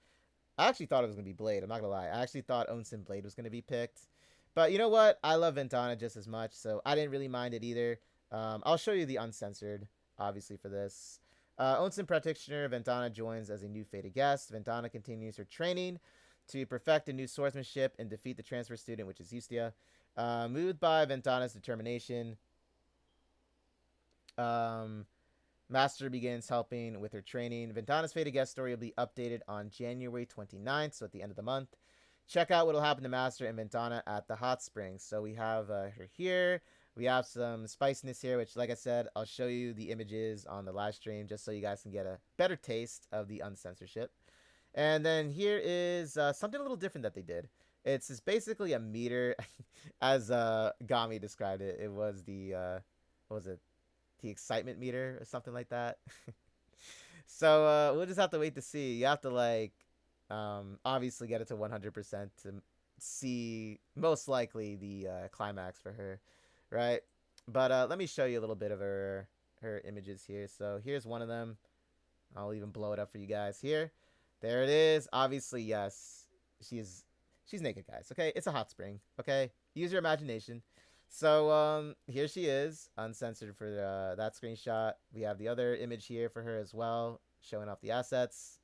I actually thought it was going to be Blade. I'm not going to lie. I actually thought Onsen Blade was going to be picked. But you know what? I love Ventana just as much, so I didn't really mind it either. I'll show you the uncensored, obviously, for this. Onsen practitioner Ventana joins as a new fated guest. Ventana continues her training to perfect a new swordsmanship and defeat the transfer student, which is Justia. Moved by Ventana's determination, Master begins helping with her training. Ventana's fated guest story will be updated on January 29th, so at the end of the month. Check out what will happen to Master and Ventana at the hot springs. So we have her here. We have some spiciness here, which, like I said, I'll show you the images on the live stream just so you guys can get a better taste of the uncensorship. And then here is something a little different that they did. It's basically a meter, as Gami described it. It was the, what was it? The excitement meter or something like that. So we'll just have to wait to see. You have to, like, obviously get it to 100% to see most likely the climax for her. Right, but let me show you a little bit of her images here. So here's one of them. I'll even blow it up for you guys here. There it is. Obviously, yes, she's naked, guys. Okay, it's a hot spring. Okay, use your imagination. So here she is, uncensored for that screenshot. We have the other image here for her as well, showing off the assets.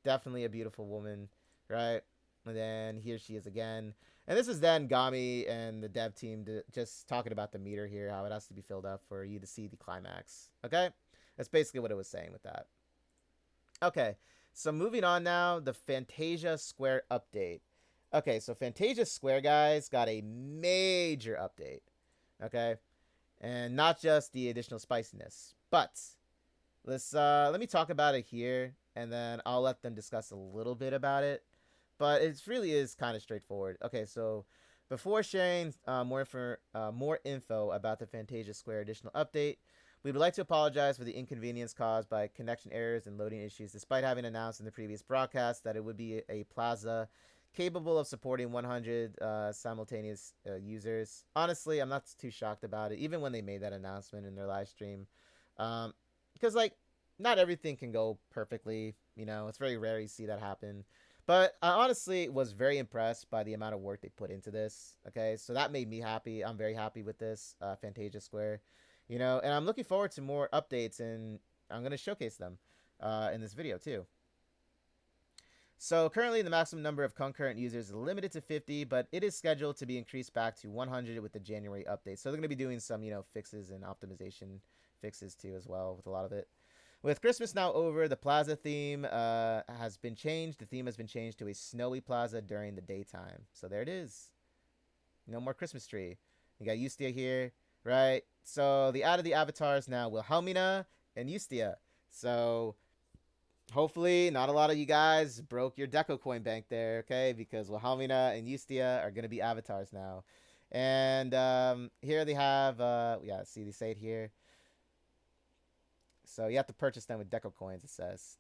Definitely a beautiful woman, right? And then here she is again. And this is then Gami and the dev team just talking about the meter here, how it has to be filled up for you to see the climax. Okay? That's basically what it was saying with that. Okay, so moving on now, the Fantasia Square update. Okay, so Fantasia Square, guys, got a major update. Okay? And not just the additional spiciness. But let me talk about it here, and then I'll let them discuss a little bit about it. But it really is kind of straightforward. Okay, so before sharing more info about the Fantasia Square additional update, we would like to apologize for the inconvenience caused by connection errors and loading issues, despite having announced in the previous broadcast that it would be a plaza capable of supporting 100 simultaneous users. Honestly, I'm not too shocked about it, even when they made that announcement in their live stream. Because, like, not everything can go perfectly. You know, it's very rare you see that happen. But I honestly was very impressed by the amount of work they put into this. Okay, so that made me happy. I'm very happy with this Fantasia Square. You know, and I'm looking forward to more updates, and I'm going to showcase them in this video too. So currently the maximum number of concurrent users is limited to 50, but it is scheduled to be increased back to 100 with the January update. So they're going to be doing some, you know, fixes and optimization fixes too as well with a lot of it. With Christmas now over, the plaza theme has been changed. The theme has been changed to a snowy plaza during the daytime. So there it is. No more Christmas tree. You got Justia here, right? So the added the avatars now, Wilhelmina and Justia. So hopefully not a lot of you guys broke your Deco coin bank there, okay? Because Wilhelmina and Justia are going to be avatars now. And here they have, yeah, see, they say it here. So you have to purchase them with Deco coins, it says.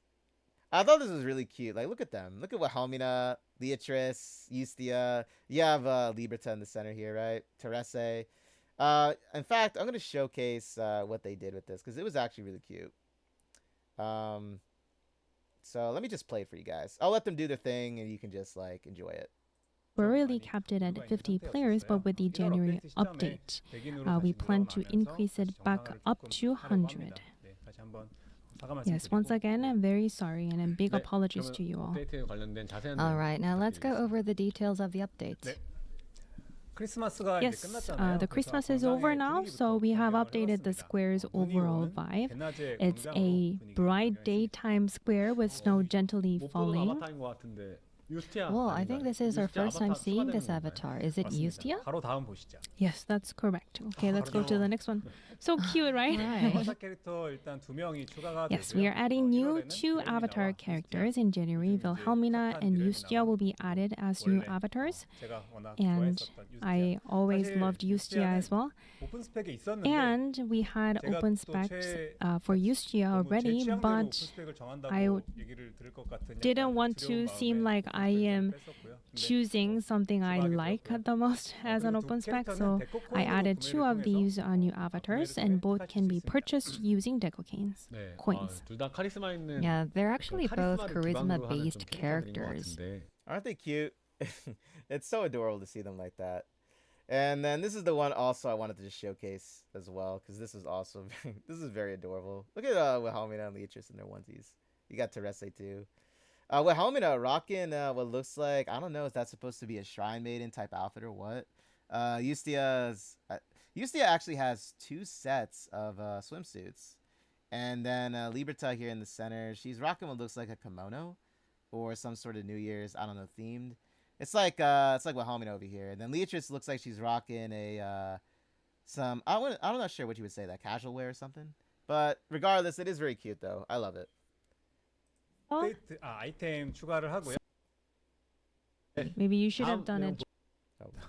I thought this was really cute. Like, look at them. Look at Wilhelmina, Beatrice, Justia. You have Liberta in the center here, right? Terese. In fact, I'm going to showcase what they did with this because it was actually really cute. So let me just play it for you guys. I'll let them do their thing and you can just, like, enjoy it. We're really capped it at 50 players, but with the January update, we plan to increase it back up to 100. Yes, once again, I'm very sorry and big apologies to you all. All right, now let's go over the details of the update. Yes, the Christmas is over now, so we have updated the square's overall vibe. It's a bright daytime square with snow gently falling. 아바타인 것 같은데. Well, I think this is our first time seeing this avatar. Is it Yustia? 바로 다음 보시죠. Yes, that's correct. Okay, let's go to the next one. So cute, right? 아바타 캐릭터 일단 두 명이 추가가 Yes, 되고요. we are adding new two avatar characters in January. Wilhelmina and Yustia will be added as new avatars. 제가 워낙 And 좋아했었던 I always loved Yustia as well. 오픈 스펙에 있었는데 And we had 제가 open 또 specs 제 for Yustia 너무 제 already, 취향대로 오픈 but 스펙을 정한다고 I 얘기를 들을 것 같은 didn't 약간 want to 두려운 seem 마음에 like I am 뺐었고요. 근데 choosing something I like the most as an open spec, so I added two of these new avatars, and both can be purchased using decocanes 네. coins. 둘 다 카리스마 있는. Yeah, they're actually both 카리스마를 기반으로 하는 charisma-based 좀 캐릭터들인 것 characters. 같은데. Aren't they cute? It's so adorable to see them like that. And then this is the one also I wanted to just showcase as well, because this is also this is very adorable. Look at Wilhelmina and Leatrice in their onesies. You got Terese too. Wilhelmina rocking what looks like, I don't know, is that supposed to be a Shrine Maiden type outfit or what? Justia actually has two sets of swimsuits. And then Liberta here in the center, she's rocking what looks like a kimono or some sort of New Year's, I don't know, themed. It's like Wilhelmina over here. And then Leatrice looks like she's rocking a I'm not sure what you would say, that casual wear or something. But regardless, it is very cute though. I love it. 업데이트, 아이템 추가를 하고요. Maybe you should have done it.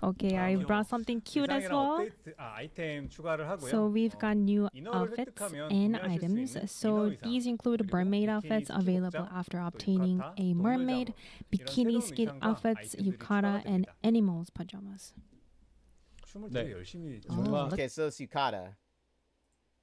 Okay, I brought something cute as well. 업데이트, 아이템 추가를 하고요. So we've got new 이너를 outfits 획득하면 and 구매하실 수 items. 있는 So 이너 의상, these include 그리고 mermaid 비키니 outfits 스키 available 복장, after 또 obtaining 유카타, a mermaid, 동물 bikini 자막, skin 이런 새로운 outfits, 의상과 yukata, 아이템들이 and 추가됩니다. animals pajamas. 춤을 네. 되게 열심히 뭔가 Okay, so it's Yukata.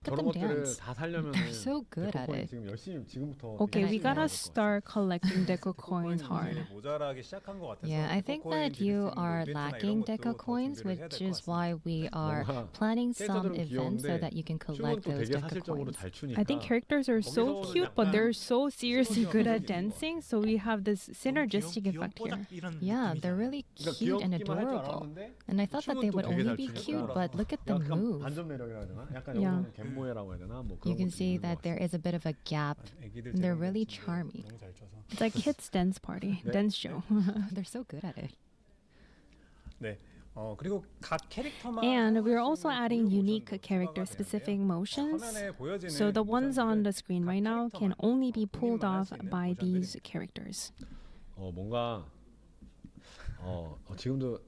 Look 저런 at them 것들을 dance. 다 살려면 They're so good at it. 지금 열심히 지금부터 Okay, we 열심히 gotta 해야 될것 start collecting deco coins 코인이 hard. 이제 모자라기 시작한 것 같아서 Yeah, I think that you are lacking deco coins, which is why we are 뭔가 planning some 캐릭터들은 events so 귀여운데 that you can 춤은 collect 또 those 되게 deco 사실적으로 coins. 잘 추니까 I think characters are so 거기서는 cute, but 약간 they're so seriously good at dancing, so we have this synergistic effect here. Yeah, they're really 그러니까 cute and 귀엽기만 할 줄 adorable. 알았는데 And I thought that they 춤은 would 또 되게 only 잘 be 추니까 cute, but look at them 약간 move. 반전 매력이라 해야 되나? 약간 Yeah. 여기서는 갯모애라고 해야 되나? 뭐 You 그런 can 것도 see 있는 것 that there 같아요. is a bit of a gap. 애기들 They're 데려온 really 것 같은데 charming. 너무 잘 춰서. It's like kids' dance party, 네. dance show. They're so good at it. 네. 그리고 각 캐릭터만 And we're 사용할 수 also 있는 adding 고유 unique 모션도 character-specific 추가가 motions. 되는데요. 화면에 보여지는 So the ones on the 모션들은 screen right now can 캐릭터만 only be pulled 본인만 할 off 수 있는 by these 모션들입니다. characters. 뭔가 지금도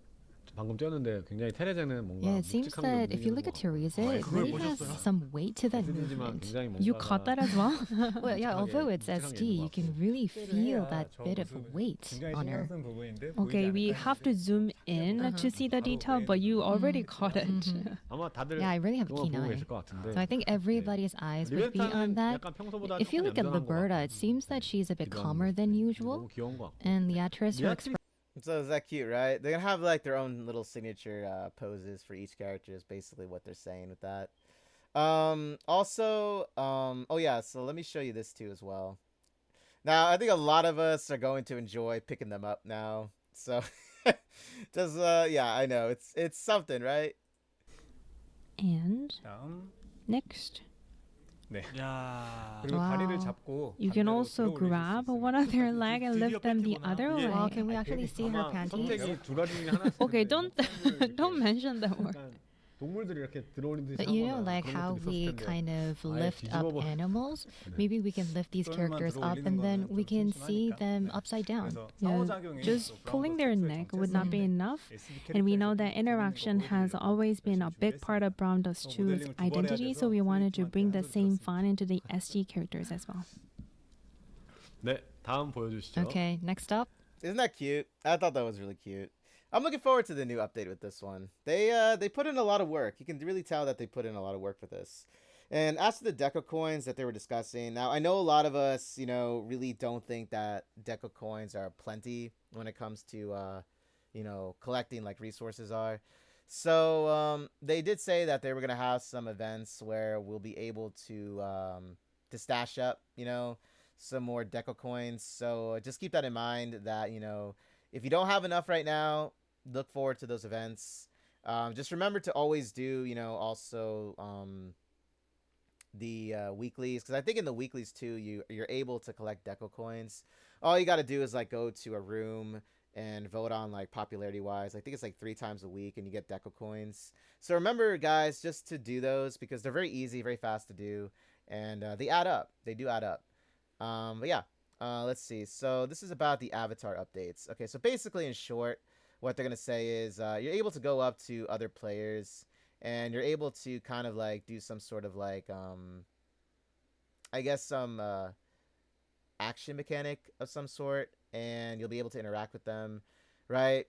방금 뛰었는데 굉장히 테레제는 뭔가 Yeah, it seems 묵직한 게 that if you 움직이는 look at 것 같고. Teresa, it 그걸 really has 보셨어요? some weight to that SD지만 movement. 굉장히 뭔가 You caught that as well? Well, yeah, although it's 묵직한 게 SD, 있는 you 것 can 같고. really feel 해야 that 저 bit of 모습 weight 굉장히 on 신경 her. 쓴 부분인데 Okay, 보이지 we 않을까요? have to zoom in to see the detail, but you already caught it. 아마 다들 Yeah, I really have a 그거 keen 보고 eye. 계실 것 같은데. So I think everybody's eyes would be on 리베타는 that. 약간 평소보다 If you 조금 look at 얌전한 것 Liberta, 같고. it seems that she's a bit 기도 calmer 하는 than 모습이 usual. 너무 귀여운 것 같고. And Leatrice, her 리아트리스 So is that cute, right? They're gonna have like their own little signature poses for each character is basically what they're saying with that. Oh yeah, so let me show you this too as well. Now I think a lot of us are going to enjoy picking them up now. So just yeah, I know it's something, right? And 다음. next, 네. 야. 그리고 Wow. 다리를 잡고 you can 반대로 also 들어 올릴 수 grab 있습니다. one of their leg and lift them the 드디어 other 팬티구나. Wow, way. can we actually see her 아마 panties? 선택이 두 가지 중에 하나씩. Okay, don't don't mention that word. 약간 동물들이 이렇게 들어올린 듯이 But you know, 하거나 like 그런 how 것들이 we 있었을 텐데. kind of 아예 lift up 뒤집어버- animals, 네. maybe we can lift these 손만 characters 들어 up 올리는 and then 거는 we 좀 can see 심심하니까. them 네. upside down. 그래서 Yeah, 상호작용이 just 또 pulling 브라운더 their 텍스트의 neck would not be 정체성인데 enough. SD And we know 캐릭터에서 that 재밌는 거 interaction has 보여드리려고 always been a 열심히 big part of 준비했습니다. Brown Dust 2's 모델링을 두 번 해야 identity, 돼서 so we wanted to bring the 플레이트한테 same 한소리 fun into the SD characters as well. 네, 다음 보여주시죠. Okay, next up. Isn't that cute? I thought that was really cute. I'm looking forward to the new update with this one. They put in a lot of work. You can really tell that they put in a lot of work for this. And as to the deco coins that they were discussing, now I know a lot of us, really don't think that deco coins are plenty when it comes to, collecting like resources are. So they did say that they were gonna have some events where we'll be able to stash up, some more deco coins. So just keep that in mind that if you don't have enough right now, look forward to those events. Just remember to always do, also the weeklies, because I think in the weeklies too, you're able to collect deco coins. All you got to do is like go to a room and vote on like popularity wise. I think it's like 3 times a week, and you get deco coins. So remember, guys, just to do those, because they're very easy, very fast to do, and they add up. They do add up. But yeah, let's see. So this is about the avatar updates. Okay, so basically, in short, what they're gonna say is you're able to go up to other players, and you're able to kind of like do some sort of like I guess some action mechanic of some sort, and you'll be able to interact with them, right?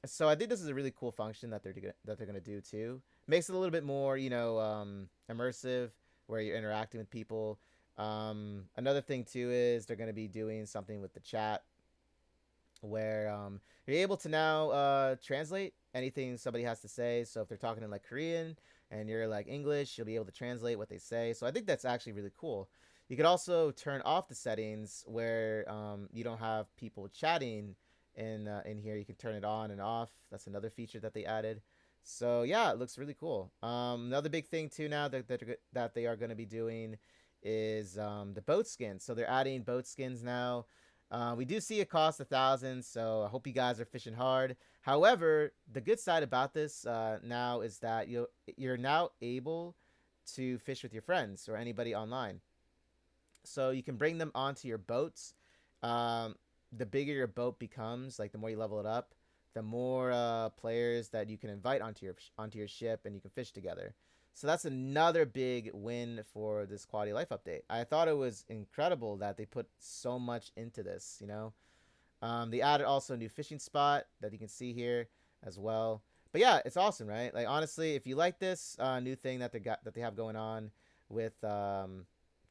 So I think this is a really cool function that they're gonna do too. Makes it a little bit more, immersive, where you're interacting with people. Another thing too is they're gonna be doing something with the chat, where you're able to now translate anything somebody has to say. So if they're talking in like Korean and you're like English, you'll be able to translate what they say. So I think that's actually really cool. You could also turn off the settings where you don't have people chatting in here. You can turn it on and off. That's another feature that they added. So yeah, it looks really cool. Another big thing too now that they are going to be doing is the boat skins. So they're adding boat skins now. We do see it cost 1,000, so I hope you guys are fishing hard. However, the good side about this now is that you're now able to fish with your friends or anybody online. So you can bring them onto your boats. The bigger your boat becomes, like the more you level it up, the more players that you can invite onto your ship, and you can fish together. So that's another big win for this quality of life update. I thought it was incredible that they put so much into this, They added also a new fishing spot that you can see here as well. But yeah, it's awesome, right? Like honestly, if you like this new thing that they have going on with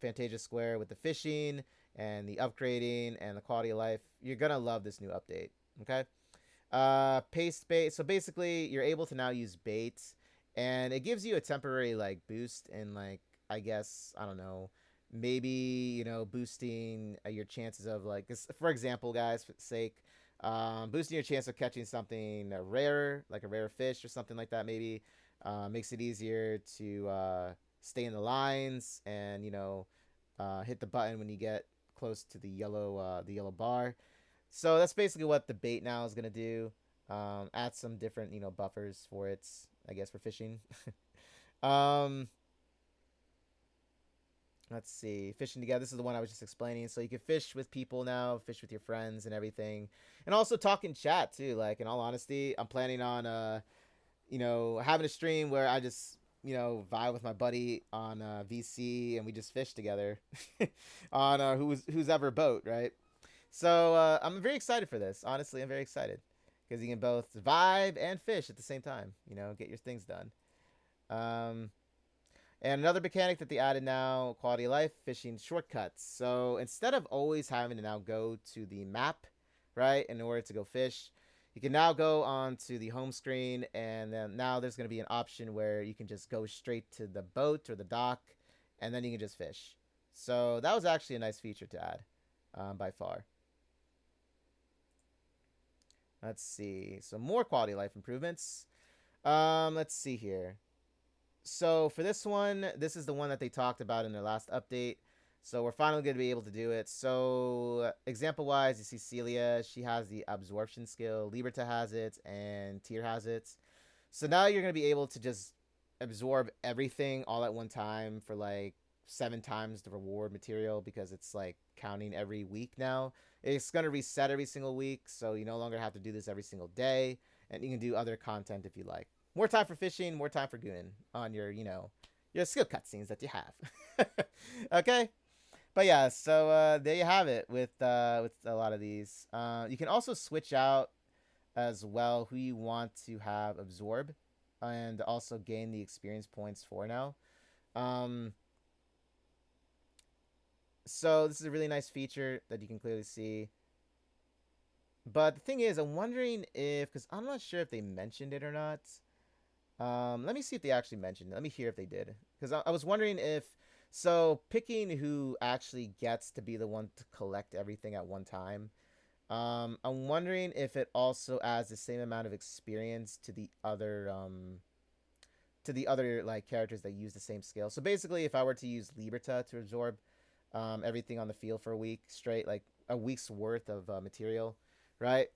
Fantasia Square, with the fishing and the upgrading and the quality of life, you're gonna love this new update. Okay. Paste bait. So basically, you're able to now use baits, and it gives you a temporary like boost in like, I guess, I don't know, maybe boosting your chances of like, for example, guys, for sake, boosting your chance of catching something rare, like a rare fish or something like that. Maybe makes it easier to stay in the lines and hit the button when you get close to the yellow bar. So that's basically what the bait now is gonna do. Add some different buffers for it, I guess, for fishing. Let's see, fishing together. This is the one I was just explaining. So you can fish with people now, fish with your friends and everything, and also talk in chat too. Like, in all honesty, I'm planning on having a stream where I just vibe with my buddy on VC, and we just fish together on who's ever boat, right? So I'm very excited for this. Honestly, I'm very excited because you can both vibe and fish at the same time. Get your things done. And another mechanic that they added now, quality of life, fishing shortcuts. So instead of always having to now go to the map, right, in order to go fish, you can now go on to the home screen, and then now there's going to be an option where you can just go straight to the boat or the dock, and then you can just fish. So that was actually a nice feature to add, by far. Let's see. So more quality of life improvements. Let's see here. So for this one, this is the one that they talked about in their last update. So we're finally going to be able to do it. So example-wise, you see Celia. She has the absorption skill. Liberta has it, and Tyr has it. So now you're going to be able to just absorb everything all at one time for like 7 times the reward material, because it's like counting every week now. It's going to reset every single week, so you no longer have to do this every single day, and you can do other content if you like. More time for fishing, more time for gooning on your skill cutscenes that you have. Okay? But yeah, so there you have it with a lot of these. You can also switch out as well who you want to have absorb, and also gain the experience points for now. So this is a really nice feature that you can clearly see. But the thing is, I'm wondering because I'm not sure if they mentioned it or not. Let me see if they actually mentioned it. Let me hear if they did. Because I was wondering picking who actually gets to be the one to collect everything at one time. I'm wondering if it also adds the same amount of experience to the other like characters that use the same skill. So basically, if I were to use Liberta to absorb everything on the field for a week straight, like a week's worth of material, right?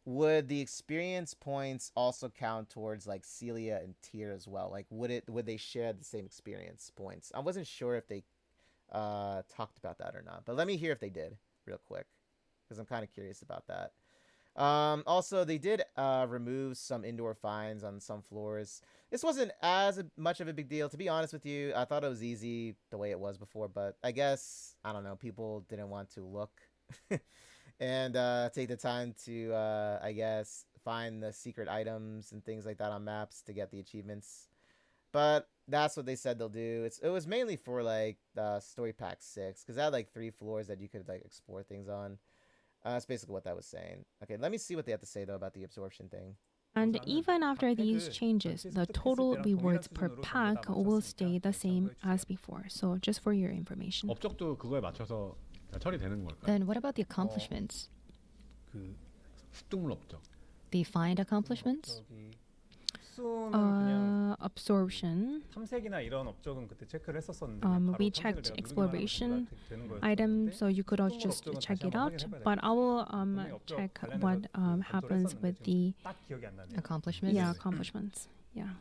Would the experience points also count towards like Celia and Tyr as well? Like, would they share the same experience points? I wasn't sure if they talked about that or not, but let me hear if they did real quick, because I'm kind of curious about that. Also, they did remove some indoor fines on some floors. This wasn't as much of a big deal, to be honest with you. I thought it was easy the way it was before, but I guess, I don't know, people didn't want to look and take the time to, I guess, find the secret items and things like that on maps to get the achievements. But that's what they said they'll do. It was mainly for like Story Pack 6, because I had like 3 floors that you could like explore things on. That's basically what that was saying. Okay, let me see what they have to say though about the absorption thing. And even after these changes, the total rewards per pack will stay the same as before. So just for your information. 업적도 그거에 맞춰서 처리되는 걸까요? Then what about the accomplishments? 그 습득물 업적. The find accomplishments? Absorption. 탐색이나 이런 업적은 그때 체크를 했었었는데 We checked exploration item, so you could also just check it out. But I will check what happens with the Accomplishments? yeah accomplishments. Yeah.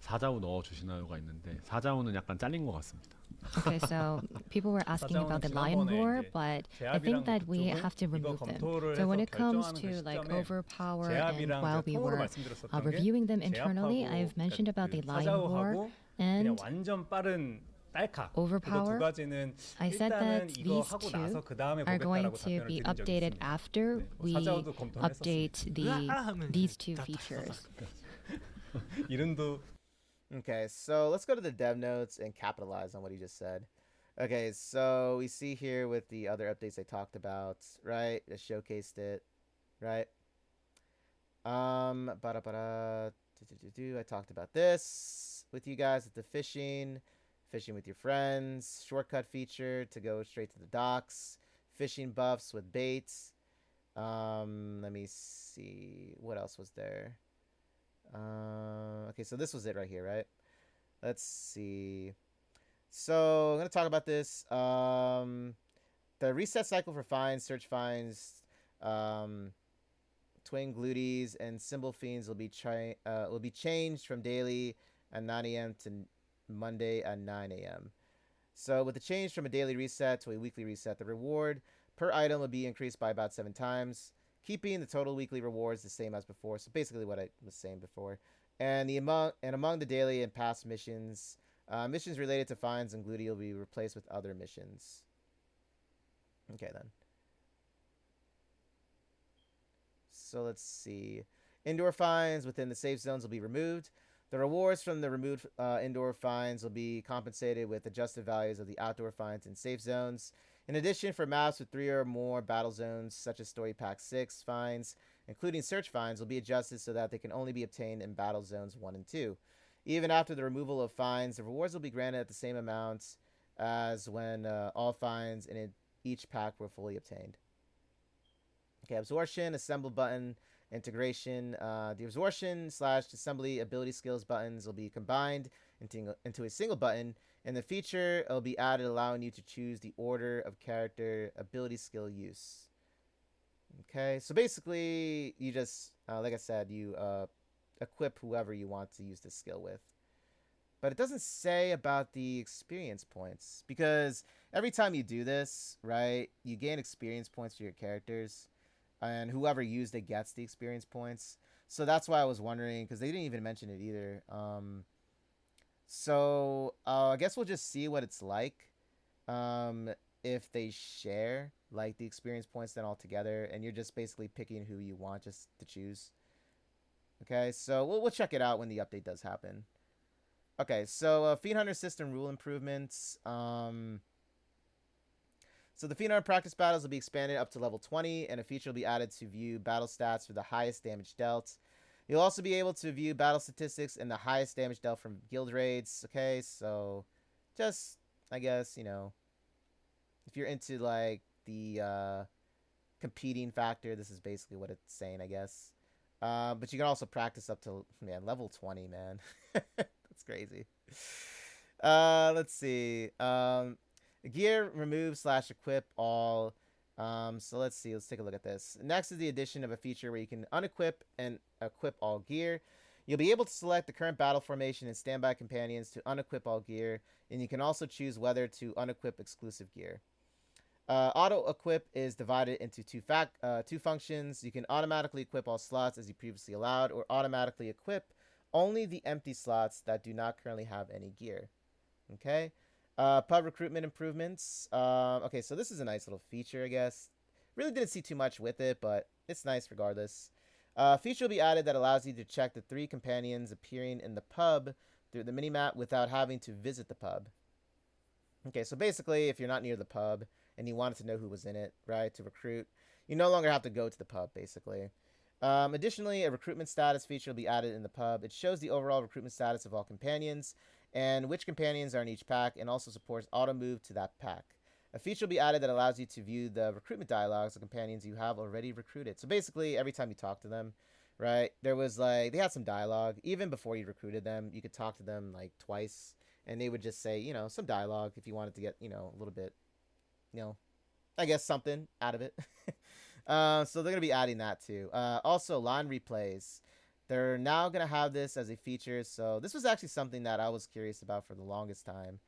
사자우 넣어 주시나요가 있는데 사자우는 약간 잘린 것 같습니다. Okay, so people were asking about the lion roar, but I think that we have to remove them. So when it comes to like overpower and while we were reviewing them internally, I've mentioned about the lion roar and 완전 빠른 딸카. overpower. I said that these two are going to be updated after we update these two features. 이름도 Okay, so let's go to the dev notes and capitalize on what he just said. Okay, so we see here with the other updates I talked about, right? I showcased it, right? I talked about this with you guys at the fishing with your friends, shortcut feature to go straight to the docks, fishing buffs with baits. Let me see, what else was there? Okay, so this was it right here, right? Let's see. So I'm gonna talk about this. The reset cycle for finds, search finds, twin glutties, and symbol fiends will be changed from daily at 9 a.m. to Monday at 9 a.m. So with the change from a daily reset to a weekly reset, the reward per item will be increased by about 7 times, keeping the total weekly rewards the same as before. So basically what I was saying before. And among the daily and past missions, missions related to finds and glutty will be replaced with other missions. Okay then. So let's see. Indoor finds within the safe zones will be removed. The rewards from the removed indoor finds will be compensated with adjusted values of the outdoor finds in safe zones. In addition, for maps with 3 or more battle zones, such as Story Pack 6 finds, including search finds, will be adjusted so that they can only be obtained in battle zones 1 and 2. Even after the removal of finds, the rewards will be granted at the same amount as when all finds in each pack were fully obtained. Okay, absorption, assemble button, integration. The absorption/assembly ability skills buttons will be combined into a single button, and the feature will be added allowing you to choose the order of character ability skill use. Okay, so basically you just, like I said, you equip whoever you want to use this skill with. But it doesn't say about the experience points, because every time you do this, right, you gain experience points for your characters, and whoever used it gets the experience points. So that's why I was wondering, because they didn't even mention it either. So I guess we'll just see what it's like if they share like the experience points then all together, and you're just basically picking who you want just to choose. Okay, so we'll check it out when the update does happen. Okay, so Fiend Hunter system rule improvements. So the Fiend Hunter practice battles will be expanded up to level 20, and a feature will be added to view battle stats for the highest damage dealt. You'll also be able to view battle statistics and the highest damage dealt from guild raids. Okay, so just, I guess, you know, if you're into like the competing factor. This is basically what it's saying, I guess. But you can also practice up to, man, level 20, man. That's crazy. Let's see. Gear remove / equip all. So let's see. Let's take a look at this. Next is the addition of a feature where you can unequip and equip all gear. You'll be able to select the current battle formation and standby companions to unequip all gear, and you can also choose whether to unequip exclusive gear. Auto-equip is divided into two functions. You can automatically equip all slots as you previously allowed, or automatically equip only the empty slots that do not currently have any gear. Okay? Pub recruitment improvements. Okay, so this is a nice little feature, I guess. Really didn't see too much with it, but it's nice regardless. Feature will be added that allows you to check the 3 companions appearing in the pub through the minimap without having to visit the pub. Okay, so basically, if you're not near the pub and you wanted to know who was in it, right, to recruit, you no longer have to go to the pub, basically. Additionally, a recruitment status feature will be added in the pub. It shows the overall recruitment status of all companions and which companions are in each pack, and also supports auto move to that pack. A feature will be added that allows you to view the recruitment dialogues of companions you have already recruited. So basically, every time you talk to them, right, there was like, they had some dialogue. Even before you recruited them, you could talk to them like twice, and they would just say, you know, some dialogue if you wanted to get, you know, a little bit, you know, I guess something out of it. So they're going to be adding that too. Also, line replays. They're now going to have this as a feature. So this was actually something that I was curious about for the longest time,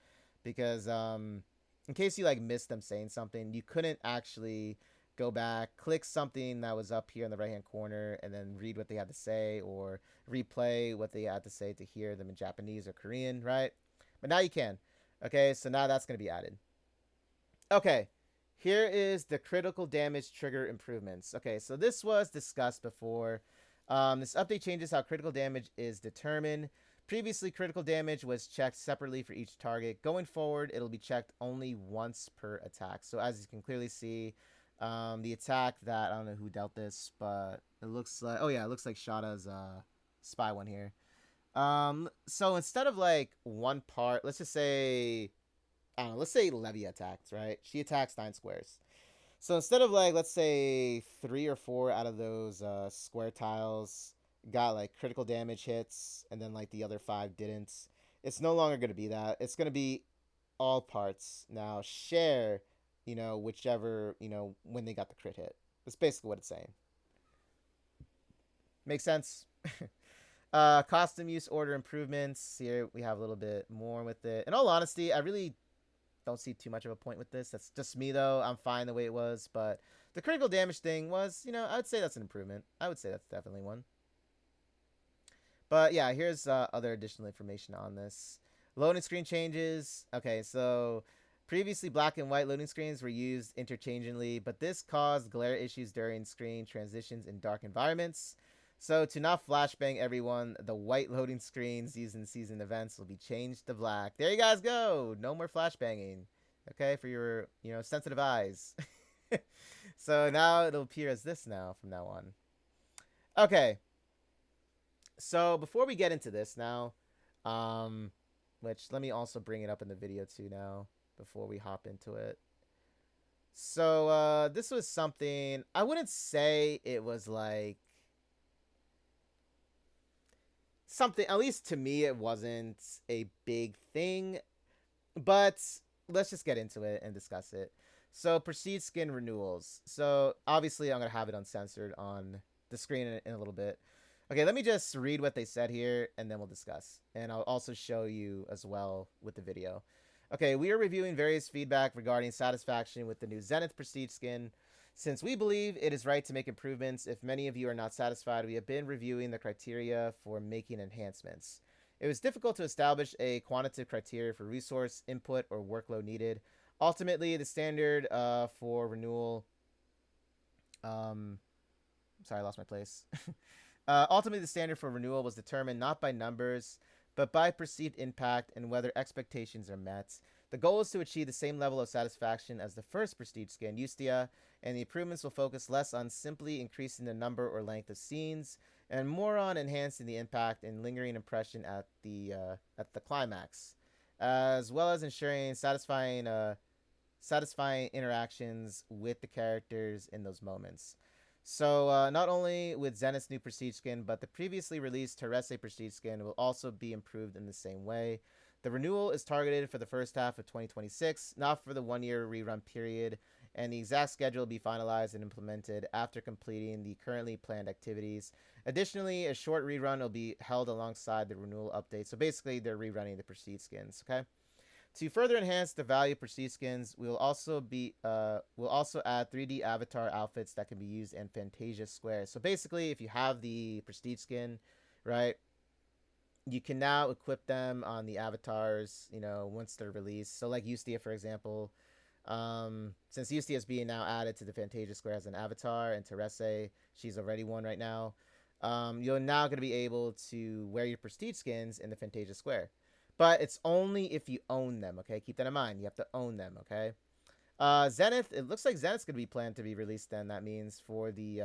because in case you like missed them saying something, you couldn't actually go back, click something that was up here in the right hand corner, and then read what they had to say, or replay what they had to say to hear them in Japanese or Korean, right? But now you can. Okay, so now that's going to be added. Okay, here is the critical damage trigger improvements. Okay, so this was discussed before. This update changes how critical damage is determined. Previously, critical damage was checked separately for each target. Going forward, it'll be checked only once per attack. So as you can clearly see, the attack that, I don't know who dealt this, but it looks like, oh yeah, it looks like Shada's spy one here. So instead of like one part, let's just say, I don't know, let's say Levy attacks, right? She attacks 9 squares. So instead of like, let's say 3 or 4 out of those square tiles got like critical damage hits, and then like the other 5 didn't, it's no longer going to be that. It's going to be all parts now share, you know, whichever, you know, when they got the crit hit. That's basically what it's saying. Makes sense? Costume use order improvements. Here we have a little bit more with it. In all honesty, I really don't see too much of a point with this. That's just me though. I'm fine the way it was, but the critical damage thing was, you know, I would say that's an improvement. I would say that's definitely one. But yeah, here's other additional information on this. Loading screen changes. Okay, so previously black and white loading screens were used interchangeably, but this caused glare issues during screen transitions in dark environments. So to not flashbang everyone, the white loading screens used in season events will be changed to black. There you guys go. No more flashbanging. Okay, for your, you know, sensitive eyes. So now it'll appear as this now from now on. Okay. So before we get into this now, which let me also bring it up in the video too now before we hop into it. So this was something, I wouldn't say it was like something, at least to me it wasn't a big thing, but let's just get into it and discuss it. So Prestige skin renewals. So obviously I'm going to have it uncensored on the screen in a little bit. Okay, let me just read what they said here, and then we'll discuss. And I'll also show you as well with the video. Okay, we are reviewing various feedback regarding satisfaction with the new Zenith Prestige skin. Since we believe it is right to make improvements, if many of you are not satisfied, we have been reviewing the criteria for making enhancements. It was difficult to establish a quantitative criteria for resource, input, or workload needed. Ultimately, the standard for renewal... sorry, I lost my place. Ultimately, the standard for renewal was determined not by numbers, but by perceived impact and whether expectations are met. The goal is to achieve the same level of satisfaction as the first Prestige skin, Ustia, and the improvements will focus less on simply increasing the number or length of scenes, and more on enhancing the impact and lingering impression at the climax, as well as ensuring satisfying satisfying interactions with the characters in those moments. So not only with Zenith's new prestige skin, but the previously released Terese prestige skin will also be improved in the same way. The renewal is targeted for the first half of 2026, not for the 1-year rerun period, and the exact schedule will be finalized and implemented after completing the currently planned activities. Additionally, a short rerun will be held alongside the renewal update. So basically, they're rerunning the prestige skins, okay? To further enhance the value of prestige skins, we'll also add 3D avatar outfits that can be used in Fantasia Square. So basically, if you have the prestige skin, right, you can now equip them on the avatars, you know, once they're released. So like Ustia, for example, since Ustia is being now added to the Fantasia Square as an avatar, and Terese, she's already one right now, you're now going to be able to wear your prestige skins in the Fantasia Square. But it's only if you own them, okay? Keep that in mind. You have to own them, okay? Zenith, it looks like Zenith's going to be planned to be released then. That means for the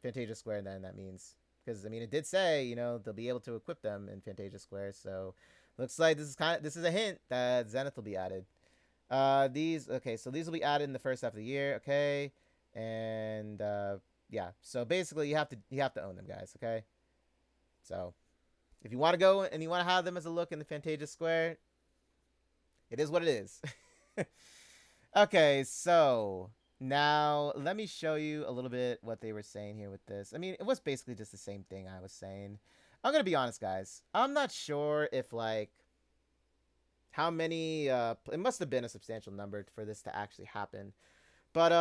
Fantasia Square then, that means. Because, I mean, it did say, you know, they'll be able to equip them in Fantasia Square. So, looks like this is a hint that Zenith will be added. So these will be added in the first half of the year, okay? And, yeah. So, basically, you have to own them, guys, okay? So, if you want to go and you want to have them as a look in the Fantasia Square, it is what it is. Okay, so now let me show you a little bit what they were saying here with this. I mean, it was basically just the same thing I was saying. I'm going to be honest, guys. I'm not sure if, like, how many... it must have been a substantial number for this to actually happen. But,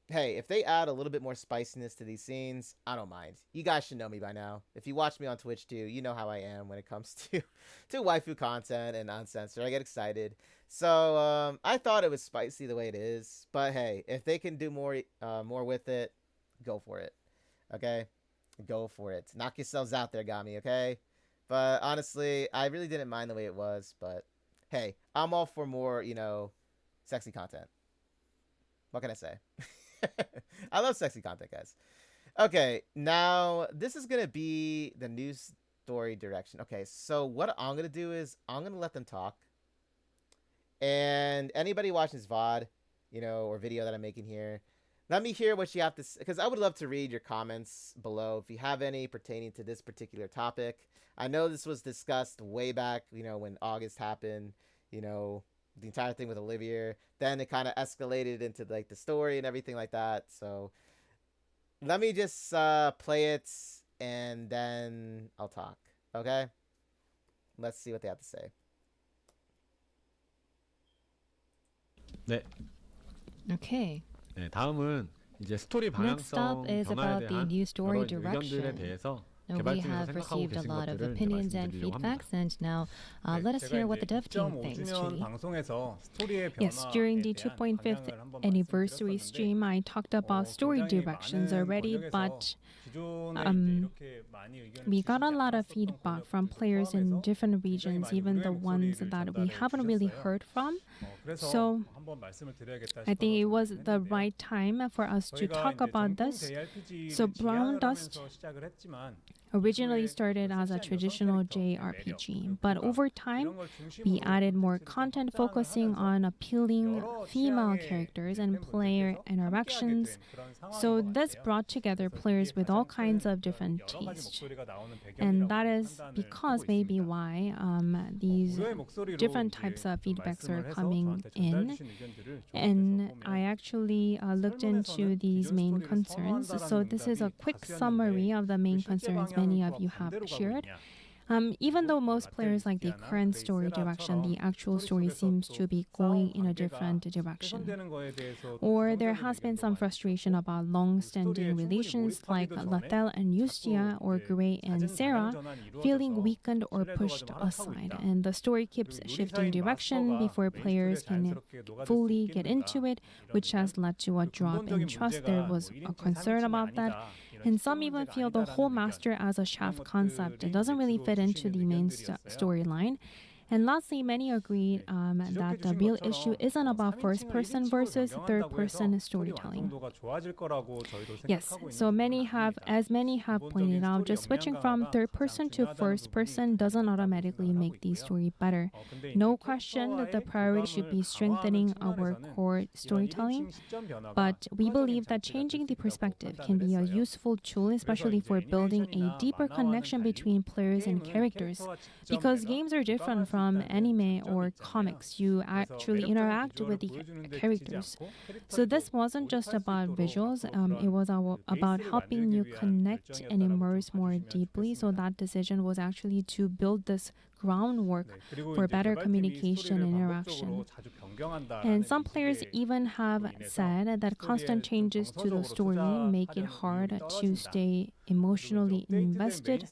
hey, if they add a little bit more spiciness to these scenes, I don't mind. You guys should know me by now. If you watch me on Twitch, too, you know how I am when it comes to waifu content and uncensored. I get excited. So, I thought it was spicy the way it is. But, hey, if they can do more with it, go for it. Okay? Go for it. Knock yourselves out there, Gami, okay? But, honestly, I really didn't mind the way it was. But, hey, I'm all for more, you know, sexy content. What can I say? I love sexy content, guys. Okay, now this is going to be the new story direction. Okay, so what I'm going to do is I'm going to let them talk. And anybody watching this VOD, you know, or video that I'm making here, let me hear what you have to say, because I would love to read your comments below if you have any pertaining to this particular topic. I know this was discussed way back, you know, when August happened, you know, the entire thing with Olivia. Then it kind of escalated into like the story and everything like that. So let me just play it and then I'll talk. Okay? Let's see what they have to say. 네. Okay. 네, 다음은 이제 스토리 Next up 방향성 is 변화에 about the 대한 new story 여러 의견들에 direction. 대해서 Now, we 개발진에서 have 생각하고 received a 계신 lot of 것들을 opinions and 말씀드리려고 합니다. feedbacks, and now let us hear what the dev team thinks, Judy. 방송에서 스토리의 Yes, during the 변화에 대한 2.5th 방향을 한번 anniversary 말씀드렸었는데, stream, I talked about story 굉장히 directions 많은 already, 권역에서 but 기존에 이제 이렇게 많이 의견을 we got a 주시지 lot of 않았었던 feedback from 권역들도 players in 포함해서 different 굉장히 regions, 많이 even the 우려의 ones 목소리를 that we 전달해 haven't really 주셨어요. heard from. 그래서 So 한번 말씀을 드려야겠다 I think it 싶어서 was the 했는데요. right time for us to 저희가 talk 이제 about 정통 this. JRPG를 So Brown 지향을 Dust 하면서 시작을 했지만 originally started as a traditional JRPG, but over time, we added more content focusing on appealing female characters and player interactions. So this brought together players with all kinds of different tastes. And that is because maybe why these different types of feedbacks are coming in. And I actually looked into these main concerns. So this is a quick summary of the main concerns many of you have shared. Even though most players like the current story direction, the actual story seems to be going in a different direction. Or there has been some frustration about long-standing relations like Lathel and Eustia or Gray and Sarah feeling weakened or pushed aside, and the story keeps shifting direction before players can fully get into it, which has led to a drop in trust. There was a concern about that. And some even feel the whole master as a shaft concept doesn't really fit into the main storyline. And lastly, many agreed that the real issue isn't about first person versus third person storytelling. Yes, so many have pointed out, just switching from third person to first person doesn't automatically make the story better. No question that the priority should be strengthening our core storytelling, but we believe that changing the perspective can be a useful tool, especially for building a deeper connection between players and characters. Because games are different from anime or comics, you actually interact with the characters. So this wasn't just about visuals, it was about helping you connect and immerse more deeply. So that decision was actually to build this groundwork for better communication and interaction. And some players even have said that constant changes to the story make it hard to stay emotionally invested,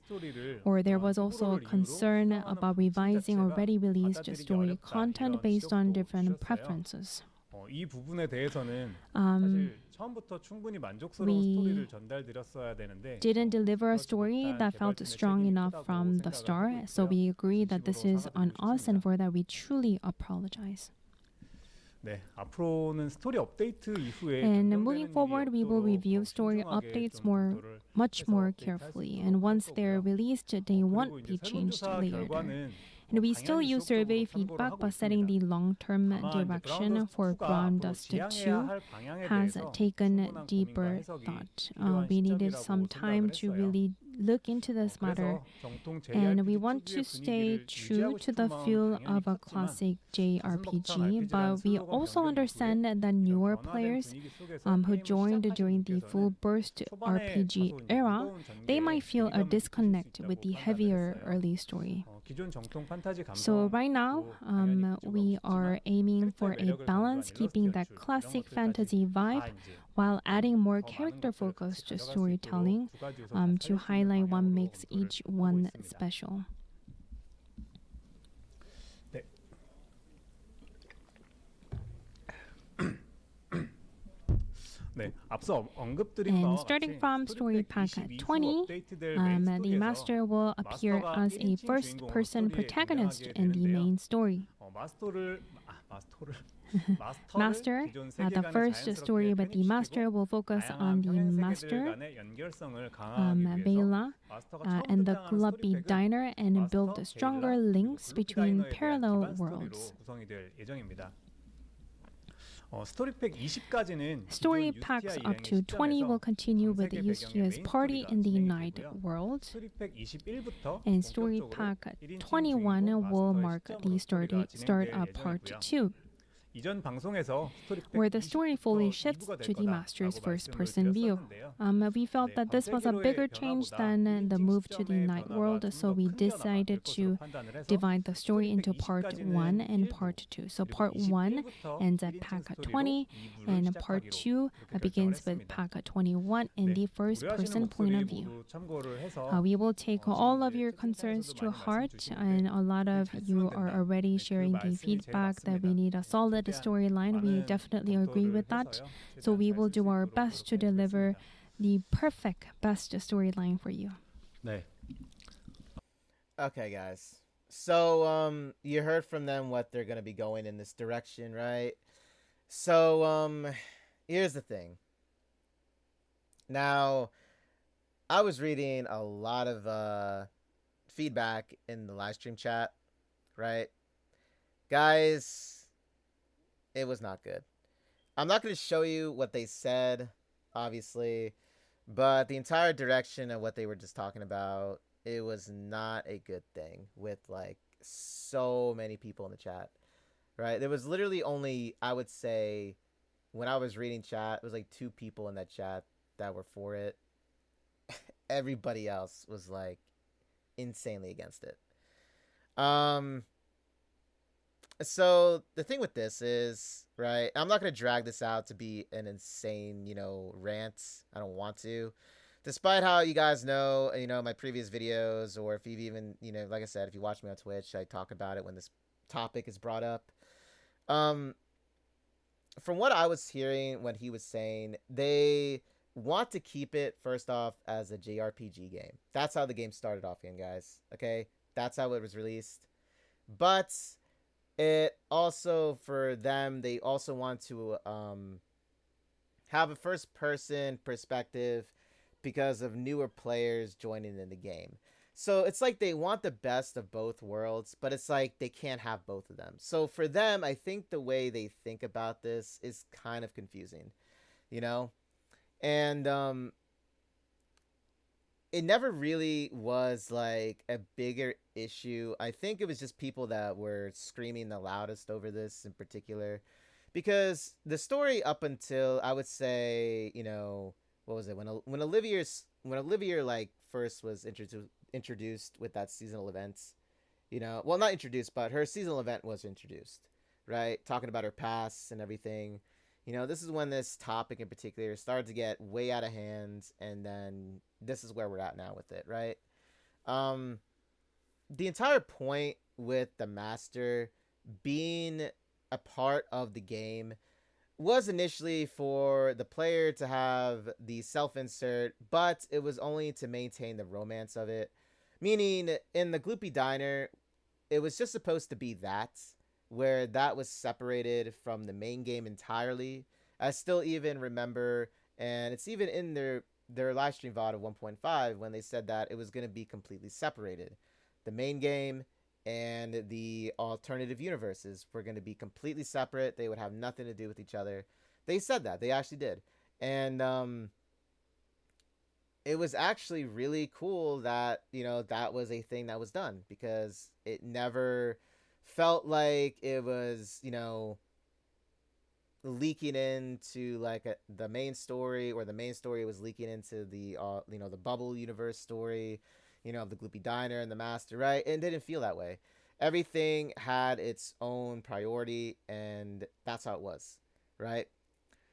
or there was also a concern about revising already released story content based on different preferences. 이 부분에 대해서는 사실 처음부터 충분히 만족스러운 스토리를 전달드렸어야 되는데 didn't deliver a story that felt strong enough from the start, so we agree that this is on us, and for that we truly apologize. 네, 앞으로는 스토리 업데이트 이후에 And moving forward, we will review story updates much more carefully, and once they're released, they won't be changed later. And we still use survey feedback, but setting the long-term direction for Groundust 2 has taken deeper thought. We needed some time to really look into this matter, and we want to stay true to the feel of a classic JRPG, but we also understand that newer players who joined during the full burst RPG era, they might feel a disconnect with the heavier early story. So right now, we are aiming for a balance, keeping that classic fantasy vibe while adding more character-focused storytelling to highlight what makes each one special. And starting from Story Pack 20, the Master will appear as a first-person protagonist in the main story. Master, the first story with the Master will focus on the Master, Bela, and the Gluttis Diner, and build stronger links between parallel worlds. Story packs up to 20 will continue with Yusuke's party in the night world, and Story Pack 21 will mark the start of Part 2, where the story fully shifts to the Master's first-person view. We felt that this was a bigger change than the move to the night world, so we decided to divide the story into Part 1 and Part 2. So Part 1 ends at Pack 20, and Part 2 begins with Pack 21 in the first-person point of view. We will take all of your concerns to heart, and a lot of you are already sharing the feedback that we need a solid storyline. We definitely agree with that. So we will do our best to deliver the perfect best storyline for you. 네. Okay, guys. So you heard from them what they're going to be going in this direction, right? So here's the thing. Now, I was reading a lot of feedback in the live stream chat, right? Guys, it was not good. I'm not going to show you what they said, obviously, but the entire direction of what they were just talking about, it was not a good thing with like so many people in the chat, right? There was literally only, I would say, when I was reading chat, it was like 2 people in that chat that were for it. Everybody else was like insanely against it. So the thing with this is, right, I'm not going to drag this out to be an insane, rant. I don't want to. Despite how you guys know, my previous videos, or if you've even, like I said, if you watch me on Twitch, I talk about it when this topic is brought up. From what I was hearing, what he was saying, they want to keep it, first off, as a JRPG game. That's how the game started off in, guys. Okay? That's how it was released. but it also, for them, they also want to have a first person perspective because of newer players joining in the game. So it's like they want the best of both worlds, but it's like they can't have both of them. So for them, I think the way they think about this is kind of confusing, you know? And it never really was like a bigger issue. I think it was just people that were screaming the loudest over this in particular, because the story up until, I would say, you know, what was it, when Olivia like first was introduced with that seasonal event, you know, well, not introduced, but her seasonal event was introduced, right? Talking about her past and everything. You know, this is when this topic in particular started to get way out of hand, and then this is where we're at now with it, right? The entire point with the master being a part of the game was initially for the player to have the self-insert, but it was only to maintain the romance of it. Meaning, in the Gloopy Diner, it was just supposed to be that, where that was separated from the main game entirely. I still even remember, and it's even in their live stream VOD of 1.5 when they said that it was going to be completely separated. The main game and the alternative universes were going to be completely separate. They would have nothing to do with each other. They said that. They actually did. And it was actually really cool that, you know, that was a thing that was done, because it never felt like it was, you know, leaking into like the main story, or the main story was leaking into the you know, the bubble universe story, you know, of the Gloopy Diner and the Master, right? It didn't feel that way. Everything had its own priority, and that's how it was, right?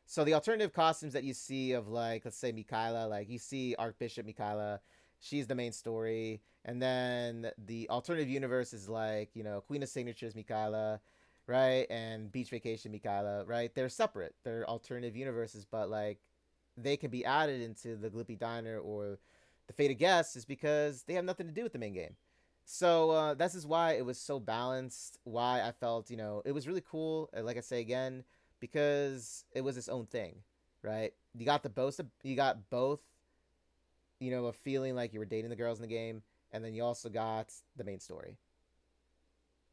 So the alternative costumes that you see of, like, let's say Mikaela, like you see Archbishop Mikaela, she's the main story, and then the alternative universe is like, you know, Queen of Signatures Mikaela, right, and Beach Vacation Mikaela, right? They're separate. They're alternative universes, but like they can be added into the Gloopy Diner or the Fated Guest is because they have nothing to do with the main game. So this is why it was so balanced. Why I felt, you know, it was really cool. Like I say again, because it was its own thing, right? You got both, you know, a feeling like you were dating the girls in the game, and then you also got the main story,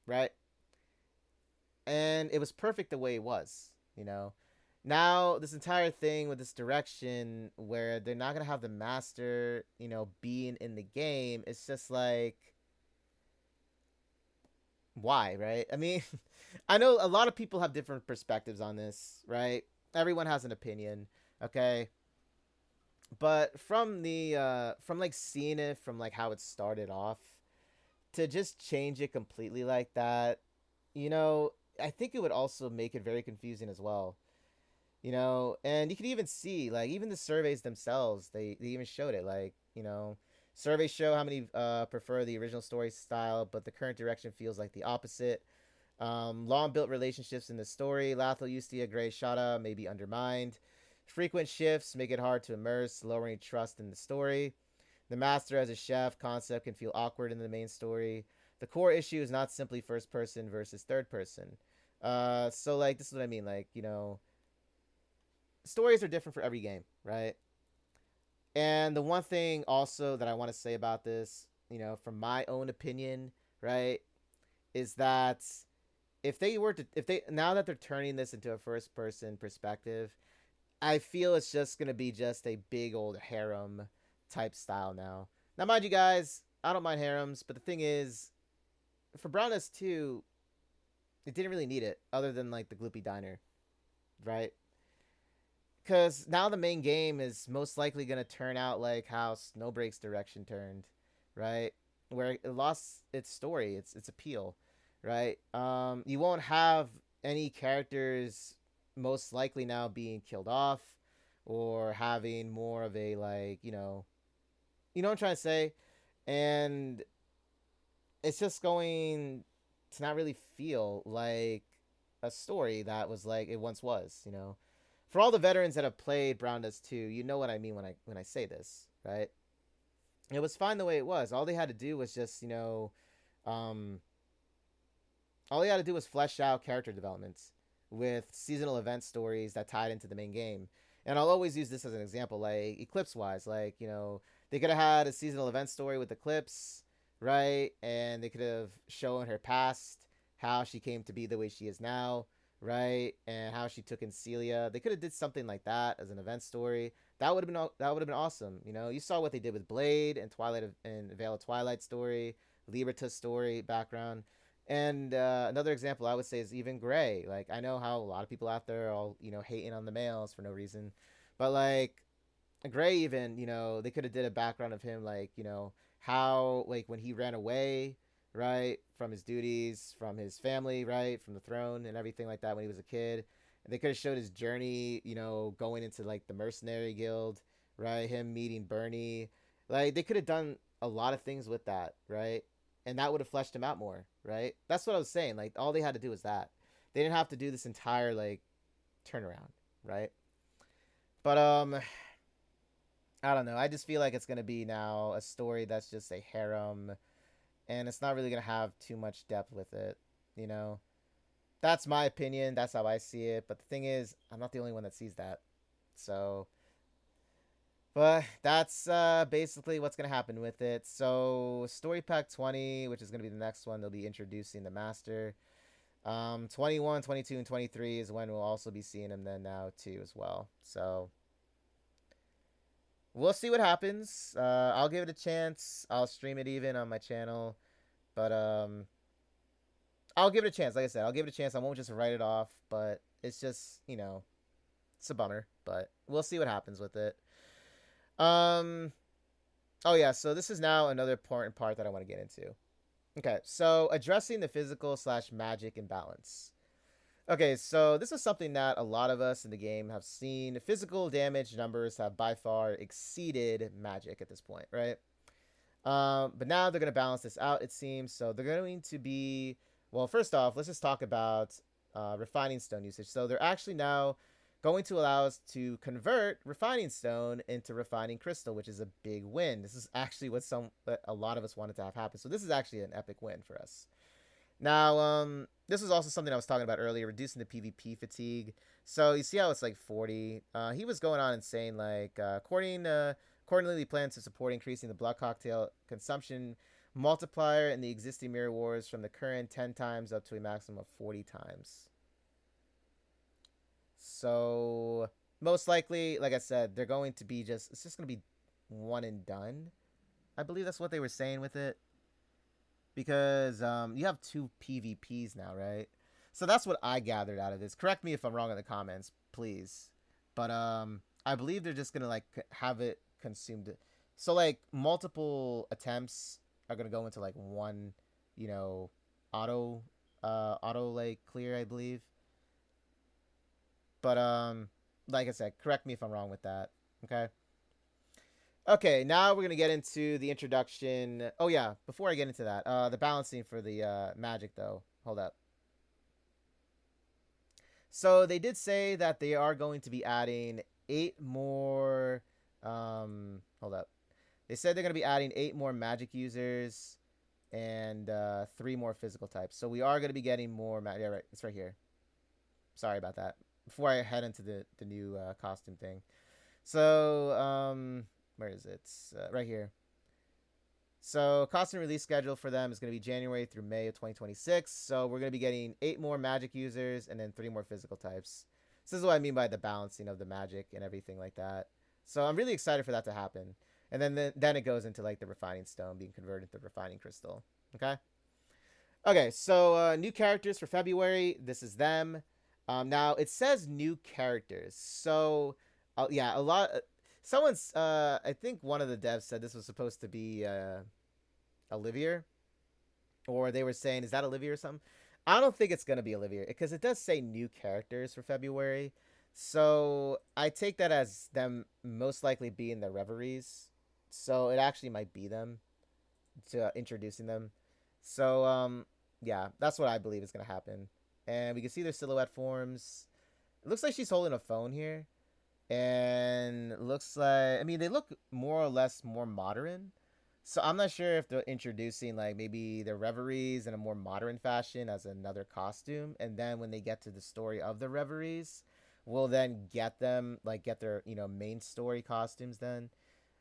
right? And it was perfect the way it was, you know. Now this entire thing with this direction where they're not gonna have the master, you know, being in the game, it's just like, why, right? I mean, I know a lot of people have different perspectives on this, right? Everyone has an opinion, okay? But from from like seeing it from like how it started off, to just change it completely like that, you know, I think it would also make it very confusing as well. You know, and you can even see, like, even the surveys themselves, they even showed it, like, you know, surveys show how many prefer the original story style, but the current direction feels like the opposite. Long built relationships in the story, Lathel, Ustia, Gray, Shada may be undermined. Frequent shifts make it hard to immerse, lowering trust in the story. The master as a chef concept can feel awkward in the main story. The core issue is not simply first person versus third person. So like, this is what I mean, like, you know, stories are different for every game, right? And the one thing also that I want to say about this, you know, from my own opinion, right, is that if they now that they're turning this into a first person perspective, I feel it's just going to be just a big old harem type style now. Now, mind you guys, I don't mind harems, but the thing is, for Brownness 2, it didn't really need it, other than like the Gloopy Diner, right? Because now the main game is most likely going to turn out like how Snowbreak's direction turned, right? Where it lost its story, its appeal, right? You won't have any characters most likely now being killed off, or having more of a, like, you know what I'm trying to say? And it's just going to not really feel like a story that was like it once was, you know? For all the veterans that have played Brown Does 2, you know what I mean when I say this, right? It was fine the way it was. All they had to do was just, you know, all they had to do was flesh out character developments with seasonal event stories that tied into the main game. And I'll always use this as an example, like Eclipse wise, like, you know, they could have had a seasonal event story with Eclipse, right? And they could have shown her past, how she came to be the way she is now, right? And how she took in Celia. They could have did something like that as an event story. That would have been awesome. You know, you saw what they did with Blade and Veil of Twilight story, Liberta story background. And another example I would say is even Gray. Like, I know how a lot of people out there are all, you know, hating on the males for no reason, but like Gray, even, you know, they could have did a background of him, like, you know, how, like, when he ran away, right, from his duties, from his family, right, from the throne and everything like that when he was a kid. And they could have showed his journey, you know, going into like the mercenary guild, right, him meeting Bernie. Like, they could have done a lot of things with that, right? And that would have fleshed him out more, right? That's what I was saying. Like, all they had to do was that. They didn't have to do this entire, like, turnaround, right? But, I don't know. I just feel like it's going to be now a story that's just a harem, and it's not really going to have too much depth with it, you know? That's my opinion. That's how I see it. But the thing is, I'm not the only one that sees that. So, but that's basically what's going to happen with it. So, Story Pack 20, which is going to be the next one, they'll be introducing the Master. 21, 22, and 23 is when we'll also be seeing him then now too as well. So, we'll see what happens. I'll give it a chance. I'll stream it even on my channel. But, I'll give it a chance. Like I said, I'll give it a chance. I won't just write it off. But it's just, you know, it's a bummer. But we'll see what happens with it. Oh yeah, so this is now another important part that I want to get into. Okay, so addressing the physical / magic imbalance. Okay, so this is something that a lot of us in the game have seen. Physical damage numbers have by far exceeded magic at this point, right? But now they're going to balance this out, it seems. So they're going to be... Well, first off, let's just talk about refining stone usage. So they're actually now going to allow us to convert refining stone into refining crystal, which is a big win. This is actually what a lot of us wanted to have happen. So this is actually an epic win for us. Now, this is also something I was talking about earlier, reducing the PvP fatigue. So you see how it's like 40. He was going on and saying, like, accordingly, plans to support increasing the blood cocktail consumption multiplier in the existing mirror wars from the current 10 times up to a maximum of 40 times. So most likely, like I said, they're going to be it's just going to be one and done. I believe that's what they were saying with it. Because you have 2 PvPs now, right? So that's what I gathered out of this. Correct me if I'm wrong in the comments, please. But I believe they're just going to like have it consumed. So like multiple attempts are going to go into like one, you know, auto like clear, I believe. But like I said, correct me if I'm wrong with that. Okay. Okay, now we're going to get into the introduction. Oh, yeah, before I get into that, the balancing for the magic, though. Hold up. So they did say that they are going to be adding 8 more... hold up. They said they're going to be adding 8 more magic users and 3 more physical types. So we are going to be getting more... Yeah, right. It's right here. Sorry about that. Before I head into the new costume thing. So, where is it? Right here. So, costume release schedule for them is going to be January through May of 2026. So, we're going to be getting 8 more magic users and then 3 more physical types. So this is what I mean by the balancing of the magic and everything like that. So, I'm really excited for that to happen. And then it goes into like the refining stone being converted to refining crystal. Okay? Okay, so new characters for February. This is them. Now, it says new characters. So, yeah, a lot... Someone's, I think one of the devs said this was supposed to be Olivia. Or they were saying, is that Olivia or something? I don't think it's going to be Olivia. Because it does say new characters for February. So, I take that as them most likely being the Reveries. So, it actually might be them. To introducing them. So, yeah, that's what I believe is going to happen. And we can see their silhouette forms. It looks like she's holding a phone here. And it looks like... I mean, they look more or less more modern. So I'm not sure if they're introducing like maybe the reveries in a more modern fashion as another costume, and then when they get to the story of the reveries, we'll then get them like get their main story costumes. Then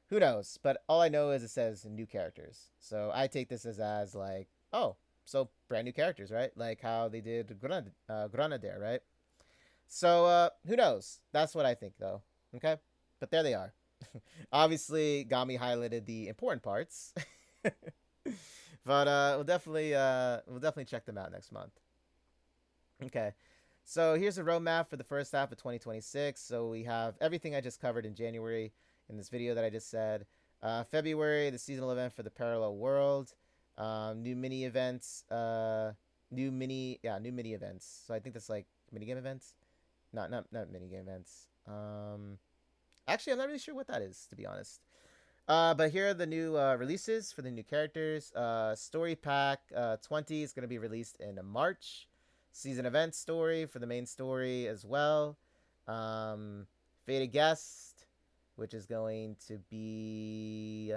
who knows? But all I know is it says new characters, so I take this as like, oh, so brand new characters, right? Like how they did Granadair, right? So who knows? That's what I think though. Okay, but there they are. Obviously, Gami highlighted the important parts, but we'll definitely check them out next month. Okay, so here's a roadmap for the first half of 2026. So we have everything I just covered in January in this video that I just said. February, the seasonal event for the Parallel World, new mini events, new mini events. So I think that's like minigame events, not minigame events. Actually, I'm not really sure what that is, to be honest. But here are the new releases for the new characters. Story Pack 20 is going to be released in March. Season event story for the main story as well. Fated Guest, which is going to be...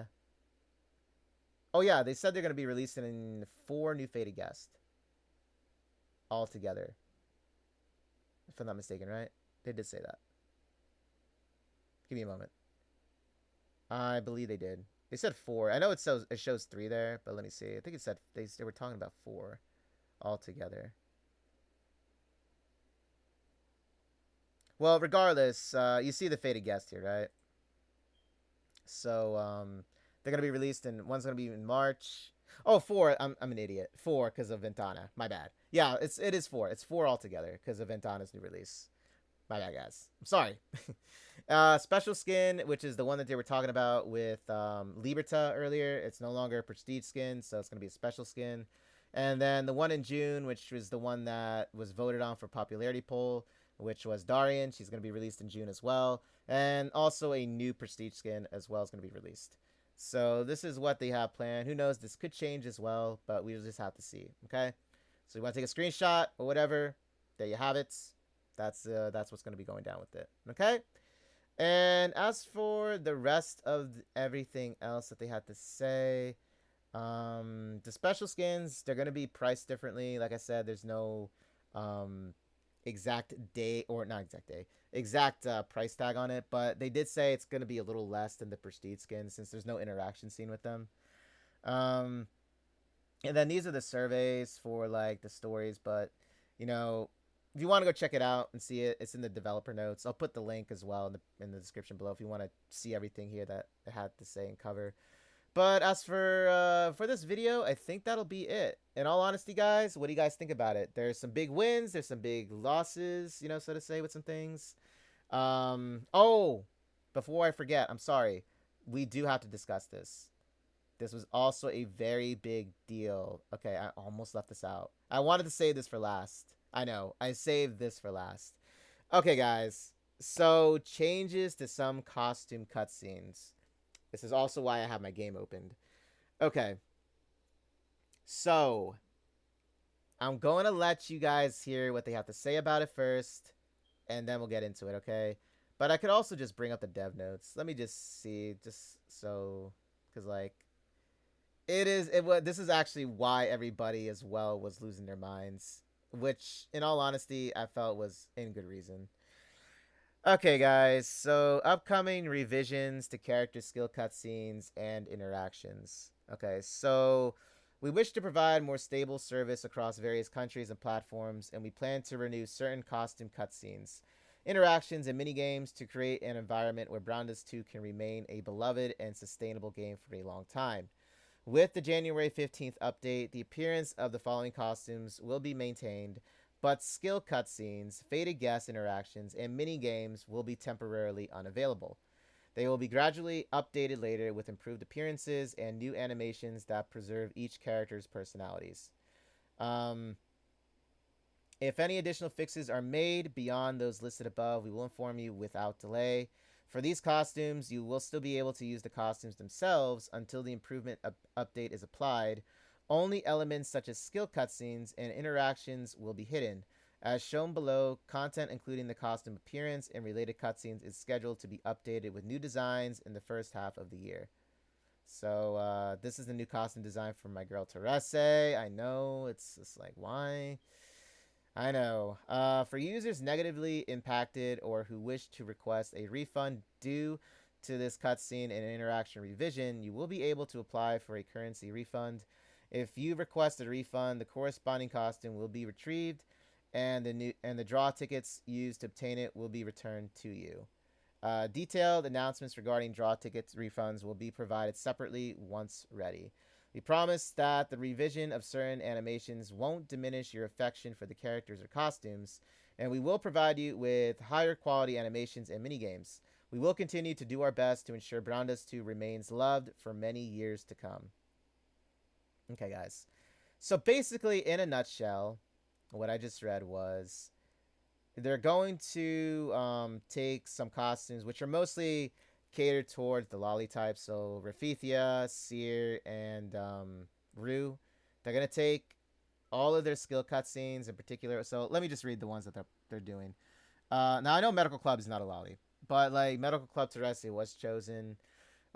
Oh yeah, they said they're going to be releasing 4 new Fated Guest altogether. If I'm not mistaken, right? They did say that. Give me a moment. I believe they did. They said 4. I know it shows 3 there, but let me see. I think it said they were talking about 4 altogether. Well, regardless, you see the Fated Guest here, right? So they're gonna be released in one's gonna be in March. Oh, 4. I'm an idiot. 4 because of Ventana. My bad. Yeah, it is 4. It's 4 altogether because of Ventana's new release. My bad, guys. I'm sorry. Special skin, which is the one that they were talking about with Liberta earlier. It's no longer a prestige skin, so it's going to be a special skin. And then the one in June, which was the one that was voted on for popularity poll, which was Darian. She's going to be released in June as well. And also a new prestige skin as well is going to be released. So this is what they have planned. Who knows? This could change as well, but we'll just have to see. Okay? So you want to take a screenshot or whatever. There you have it. That's what's going to be going down with it. Okay? And as for the rest of everything else that they had to say, the special skins, they're going to be priced differently. Like I said, there's no exact price tag on it, but they did say it's going to be a little less than the prestige skins since there's no interaction scene with them. And then these are the surveys for like the stories, but if you want to go check it out and see it, it's in the developer notes. I'll put the link as well in the description below if you want to see everything here that it had to say and cover. But as for this video, I think that'll be it. In all honesty, guys, what do you guys think about it? There's some big wins. There's some big losses, so to say, with some things. Oh, before I forget, I'm sorry. We do have to discuss this. This was also a very big deal. Okay, I almost left this out. I wanted to save this for last. I know. I saved this for last. Okay, guys. So, changes to some costume cutscenes. This is also why I have my game opened. Okay. So, I'm going to let you guys hear what they have to say about it first, and then we'll get into it, okay? But I could also just bring up the dev notes. Let me just see, just so, because, like, this is actually why everybody as well was losing their minds, which, in all honesty, I felt was in good reason. Okay, guys, so upcoming revisions to character skill cutscenes and interactions. Okay, so we wish to provide more stable service across various countries and platforms, and we plan to renew certain costume cutscenes, interactions, and minigames to create an environment where Groundless 2 can remain a beloved and sustainable game for a long time. With the January 15th update, the appearance of the following costumes will be maintained, but skill cutscenes, fated guest interactions, and mini-games will be temporarily unavailable. They will be gradually updated later with improved appearances and new animations that preserve each character's personalities. If any additional fixes are made beyond those listed above, we will inform you without delay. For these costumes, you will still be able to use the costumes themselves until the improvement update is applied. Only elements such as skill cutscenes and interactions will be hidden. As shown below, content including the costume appearance and related cutscenes is scheduled to be updated with new designs in the first half of the year. So this is the new costume design for my girl Terese. I know, it's just like, why? I know. For users negatively impacted or who wish to request a refund due to this cutscene and interaction revision, you will be able to apply for a currency refund. If you request a refund, the corresponding costume will be retrieved, and the draw tickets used to obtain it will be returned to you. Detailed announcements regarding draw tickets refunds will be provided separately once ready. We promise that the revision of certain animations won't diminish your affection for the characters or costumes, and we will provide you with higher quality animations and minigames. We will continue to do our best to ensure Brandas 2 remains loved for many years to come. Okay, guys. So basically, in a nutshell, what I just read was they're going to take some costumes, which are mostly catered towards the lolly type. So Rafithia, Seer, and Rue. They're going to take all of their skill cutscenes in particular. So let me just read the ones that they're doing. Now, I know Medical Club is not a lolly, but like Medical Club Teresi was chosen.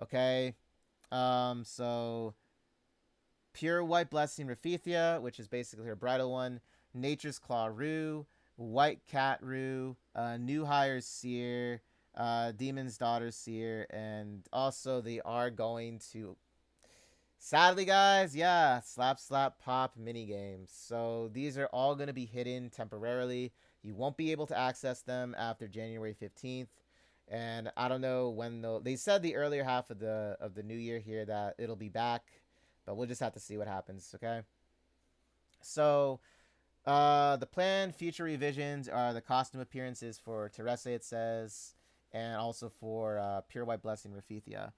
Okay. So Pure White Blessing Rafithia, which is basically her bridal one. Nature's Claw Rue. White Cat Rue. New Hires Seer. Demon's Daughter Seer. And also they are going to, sadly guys, yeah, Slap Slap Pop minigames. So these are all going to be hidden temporarily. You won't be able to access them after January 15th. And I don't know when they said the earlier half of the new year here that it'll be back, but we'll just have to see what happens, okay? So the planned future revisions are the costume appearances for Terese, it says, and also for Pure White Blessing Rafithia.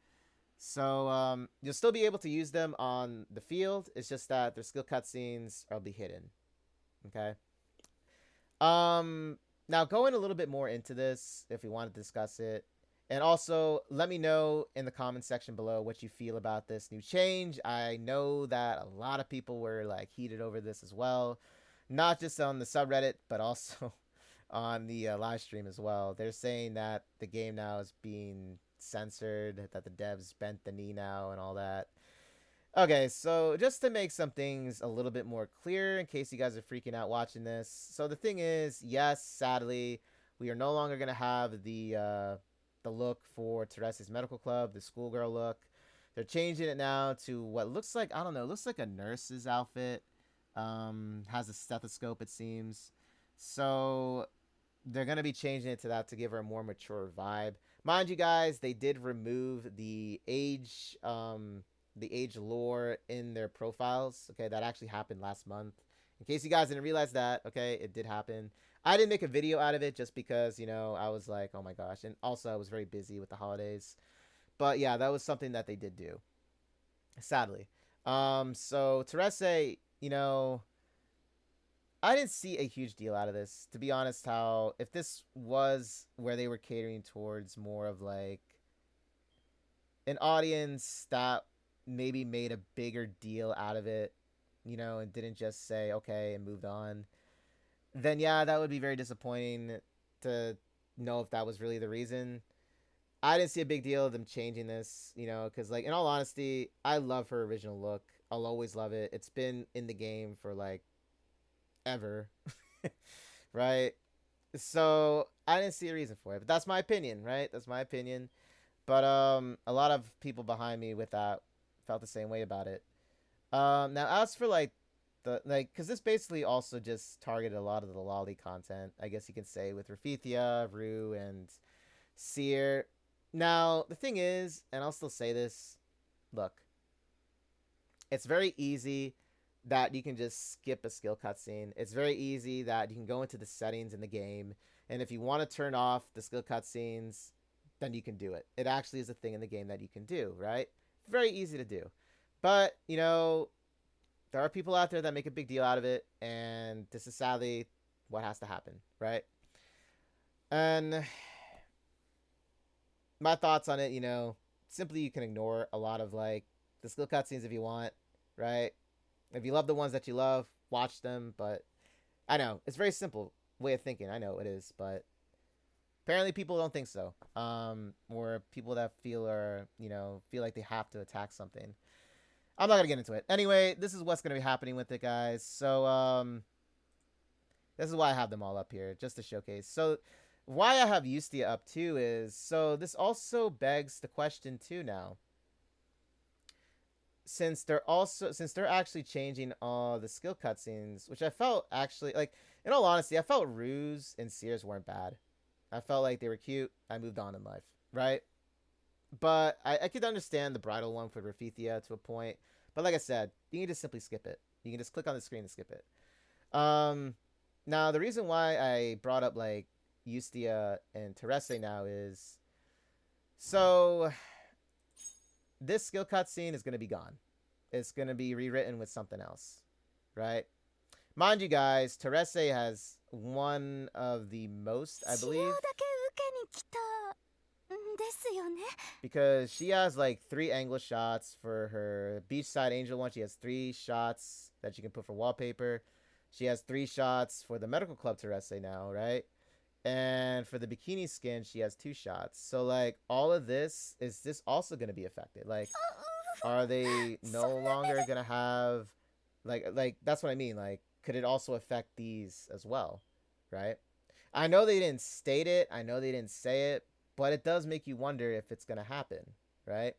So you'll still be able to use them on the field. It's just that their skill cutscenes will be hidden, okay? Now going a little bit more into this, if we want to discuss it, and also let me know in the comment section below what you feel about this new change. I know that a lot of people were like heated over this as well, not just on the subreddit, but also on the live stream as well. They're saying that the game now is being censored, that the devs bent the knee now and all that. Okay, so just to make some things a little bit more clear in case you guys are freaking out watching this. So the thing is, yes, sadly, we are no longer going to have the look for Teresa's Medical Club, the schoolgirl look. They're changing it now to what looks like, I don't know, it looks like a nurse's outfit. Has a stethoscope, it seems. So they're going to be changing it to that to give her a more mature vibe. Mind you guys, they did remove the age lore in their profiles. Okay, that actually happened last month. In case you guys didn't realize that, okay, it did happen. I didn't make a video out of it just because, you know, I was like, oh my gosh. And also I was very busy with the holidays. But yeah, that was something that they did do, sadly. So Terese, you know, I didn't see a huge deal out of this, to be honest. How if this was where they were catering towards more of like an audience that maybe made a bigger deal out of it, you know, and didn't just say okay and moved on, then yeah, that would be very disappointing to know if that was really the reason. I didn't see a big deal of them changing this, you know, because like in all honesty, I love her original look. I'll always love it. It's been in the game for like ever. Right? So I didn't see a reason for it, but that's my opinion, right? That's my opinion. But a lot of people behind me with that felt the same way about it. Now as for like because this basically also just targeted a lot of the lolly content, I guess you can say, with Rafithia, Rue, and Seer. Now the thing is, and I'll still say this, look, it's very easy that you can just skip a skill cutscene. It's very easy that you can go into the settings in the game, and if you want to turn off the skill cutscenes, then you can do it. It actually is a thing in the game that you can do, right? Very easy to do. But, you know, there are people out there that make a big deal out of it, and this is sadly what has to happen, right? And my thoughts on it, you know, simply you can ignore a lot of like the skill cutscenes if you want, right? If you love the ones that you love, watch them. But I know it's very simple way of thinking. I know it is, but Apparently people don't think so. Or people that feel like they have to attack something. I'm not gonna get into it. Anyway, this is what's gonna be happening with it, guys. So this is why I have them all up here, just to showcase. So why I have Ustia up too is, so this also begs the question too now. Since they're actually changing all the skill cutscenes, which I felt actually, like, in all honesty, I felt Ruse and Sears weren't bad. I felt like they were cute. I moved on in life, right? But I could understand the bridal one for Raphithia to a point. But like I said, you can just simply skip it. You can just click on the screen and skip it. Now, the reason why I brought up, like, Ustia and Terese now is, so this skill cutscene is going to be gone. It's going to be rewritten with something else, right? Mind you guys, Terese has one of the most, I believe, because she has like 3 angle shots for her beachside angel one. She has 3 shots that you can put for wallpaper. She has 3 shots for the medical club Terese now, right? And for the bikini skin, she has 2 shots. So, like, all of this, is this also going to be affected? Like, are they no longer going to have, like, that's what I mean. Like, could it also affect these as well, right? I know they didn't state it. I know they didn't say it. But it does make you wonder if it's going to happen, right?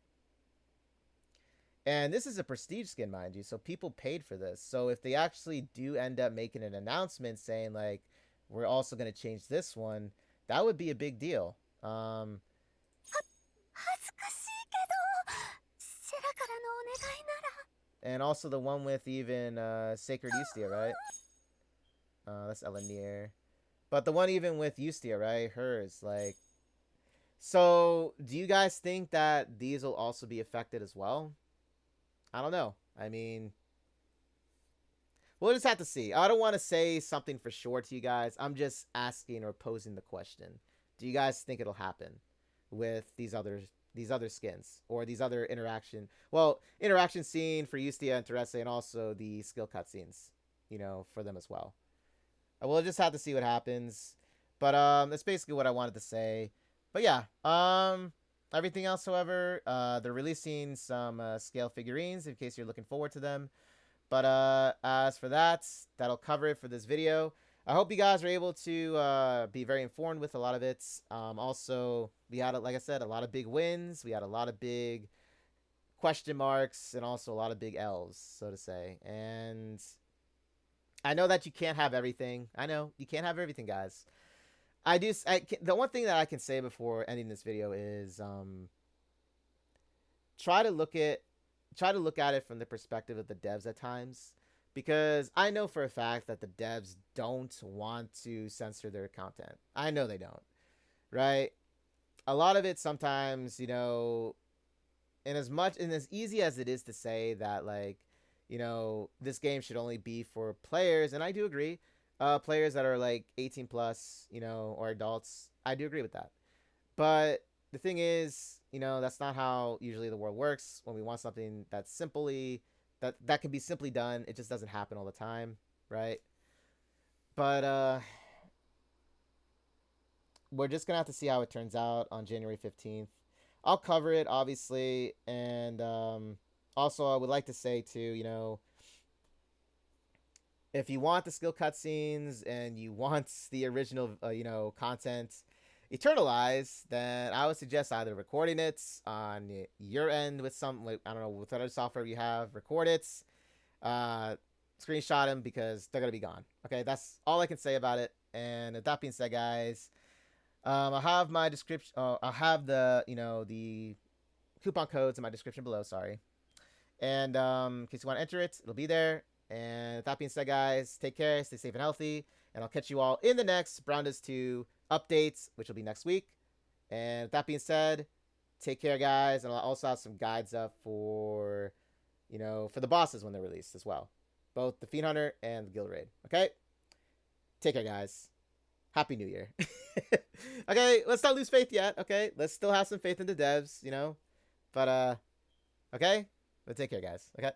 And this is a prestige skin, mind you. So people paid for this. So if they actually do end up making an announcement saying, like, we're also going to change this one, that would be a big deal. And also the one with even Sacred Ustia, right? That's Elenir. But the one even with Ustia, right? Hers, like... So, do you guys think that these will also be affected as well? I don't know. I mean... We'll just have to see. I don't want to say something for sure to you guys. I'm just asking or posing the question. Do you guys think it'll happen with these other skins or these other interaction scene for Ustia and Terese, and also the skill cutscenes, for them as well. We'll just have to see what happens. But that's basically what I wanted to say. But yeah, everything else, however, they're releasing some scale figurines in case you're looking forward to them. But as for that, that'll cover it for this video. I hope you guys are able to be very informed with a lot of it. Also, we had, like I said, a lot of big wins. We had a lot of big question marks and also a lot of big L's, so to say. And I know that you can't have everything. I know you can't have everything, guys. The one thing that I can say before ending this video is try to look at it from the perspective of the devs at times, because I know for a fact that the devs don't want to censor their content. I know they don't, right? A lot of it sometimes, and as easy as it is to say that, like, this game should only be for players, and I do agree, players that are like 18 plus, or adults, I do agree with that. But the thing is, that's not how usually the world works. When we want something that's that can be simply done, it just doesn't happen all the time, right? But we're just gonna have to see how it turns out on January 15th. I'll cover it, obviously, and also I would like to say too, if you want the skill cutscenes and you want the original, content eternalized, then I would suggest either recording it on your end with with whatever software you have, record it, screenshot them, because they're going to be gone. Okay, that's all I can say about it. And with that being said, guys, I'll have my description, I'll have the, the coupon codes in my description below, sorry. And in case you want to enter it, it'll be there. And with that being said, guys, take care, stay safe and healthy, and I'll catch you all in the next Browndas 2 updates, which will be next week. And with that being said, take care, guys, and I'll also have some guides up for, for the bosses when they're released as well. Both the Fiend Hunter and the Guild Raid. Okay? Take care, guys. Happy New Year. Okay, let's not lose faith yet, okay? Let's still have some faith in the devs, But, okay? But take care, guys, okay?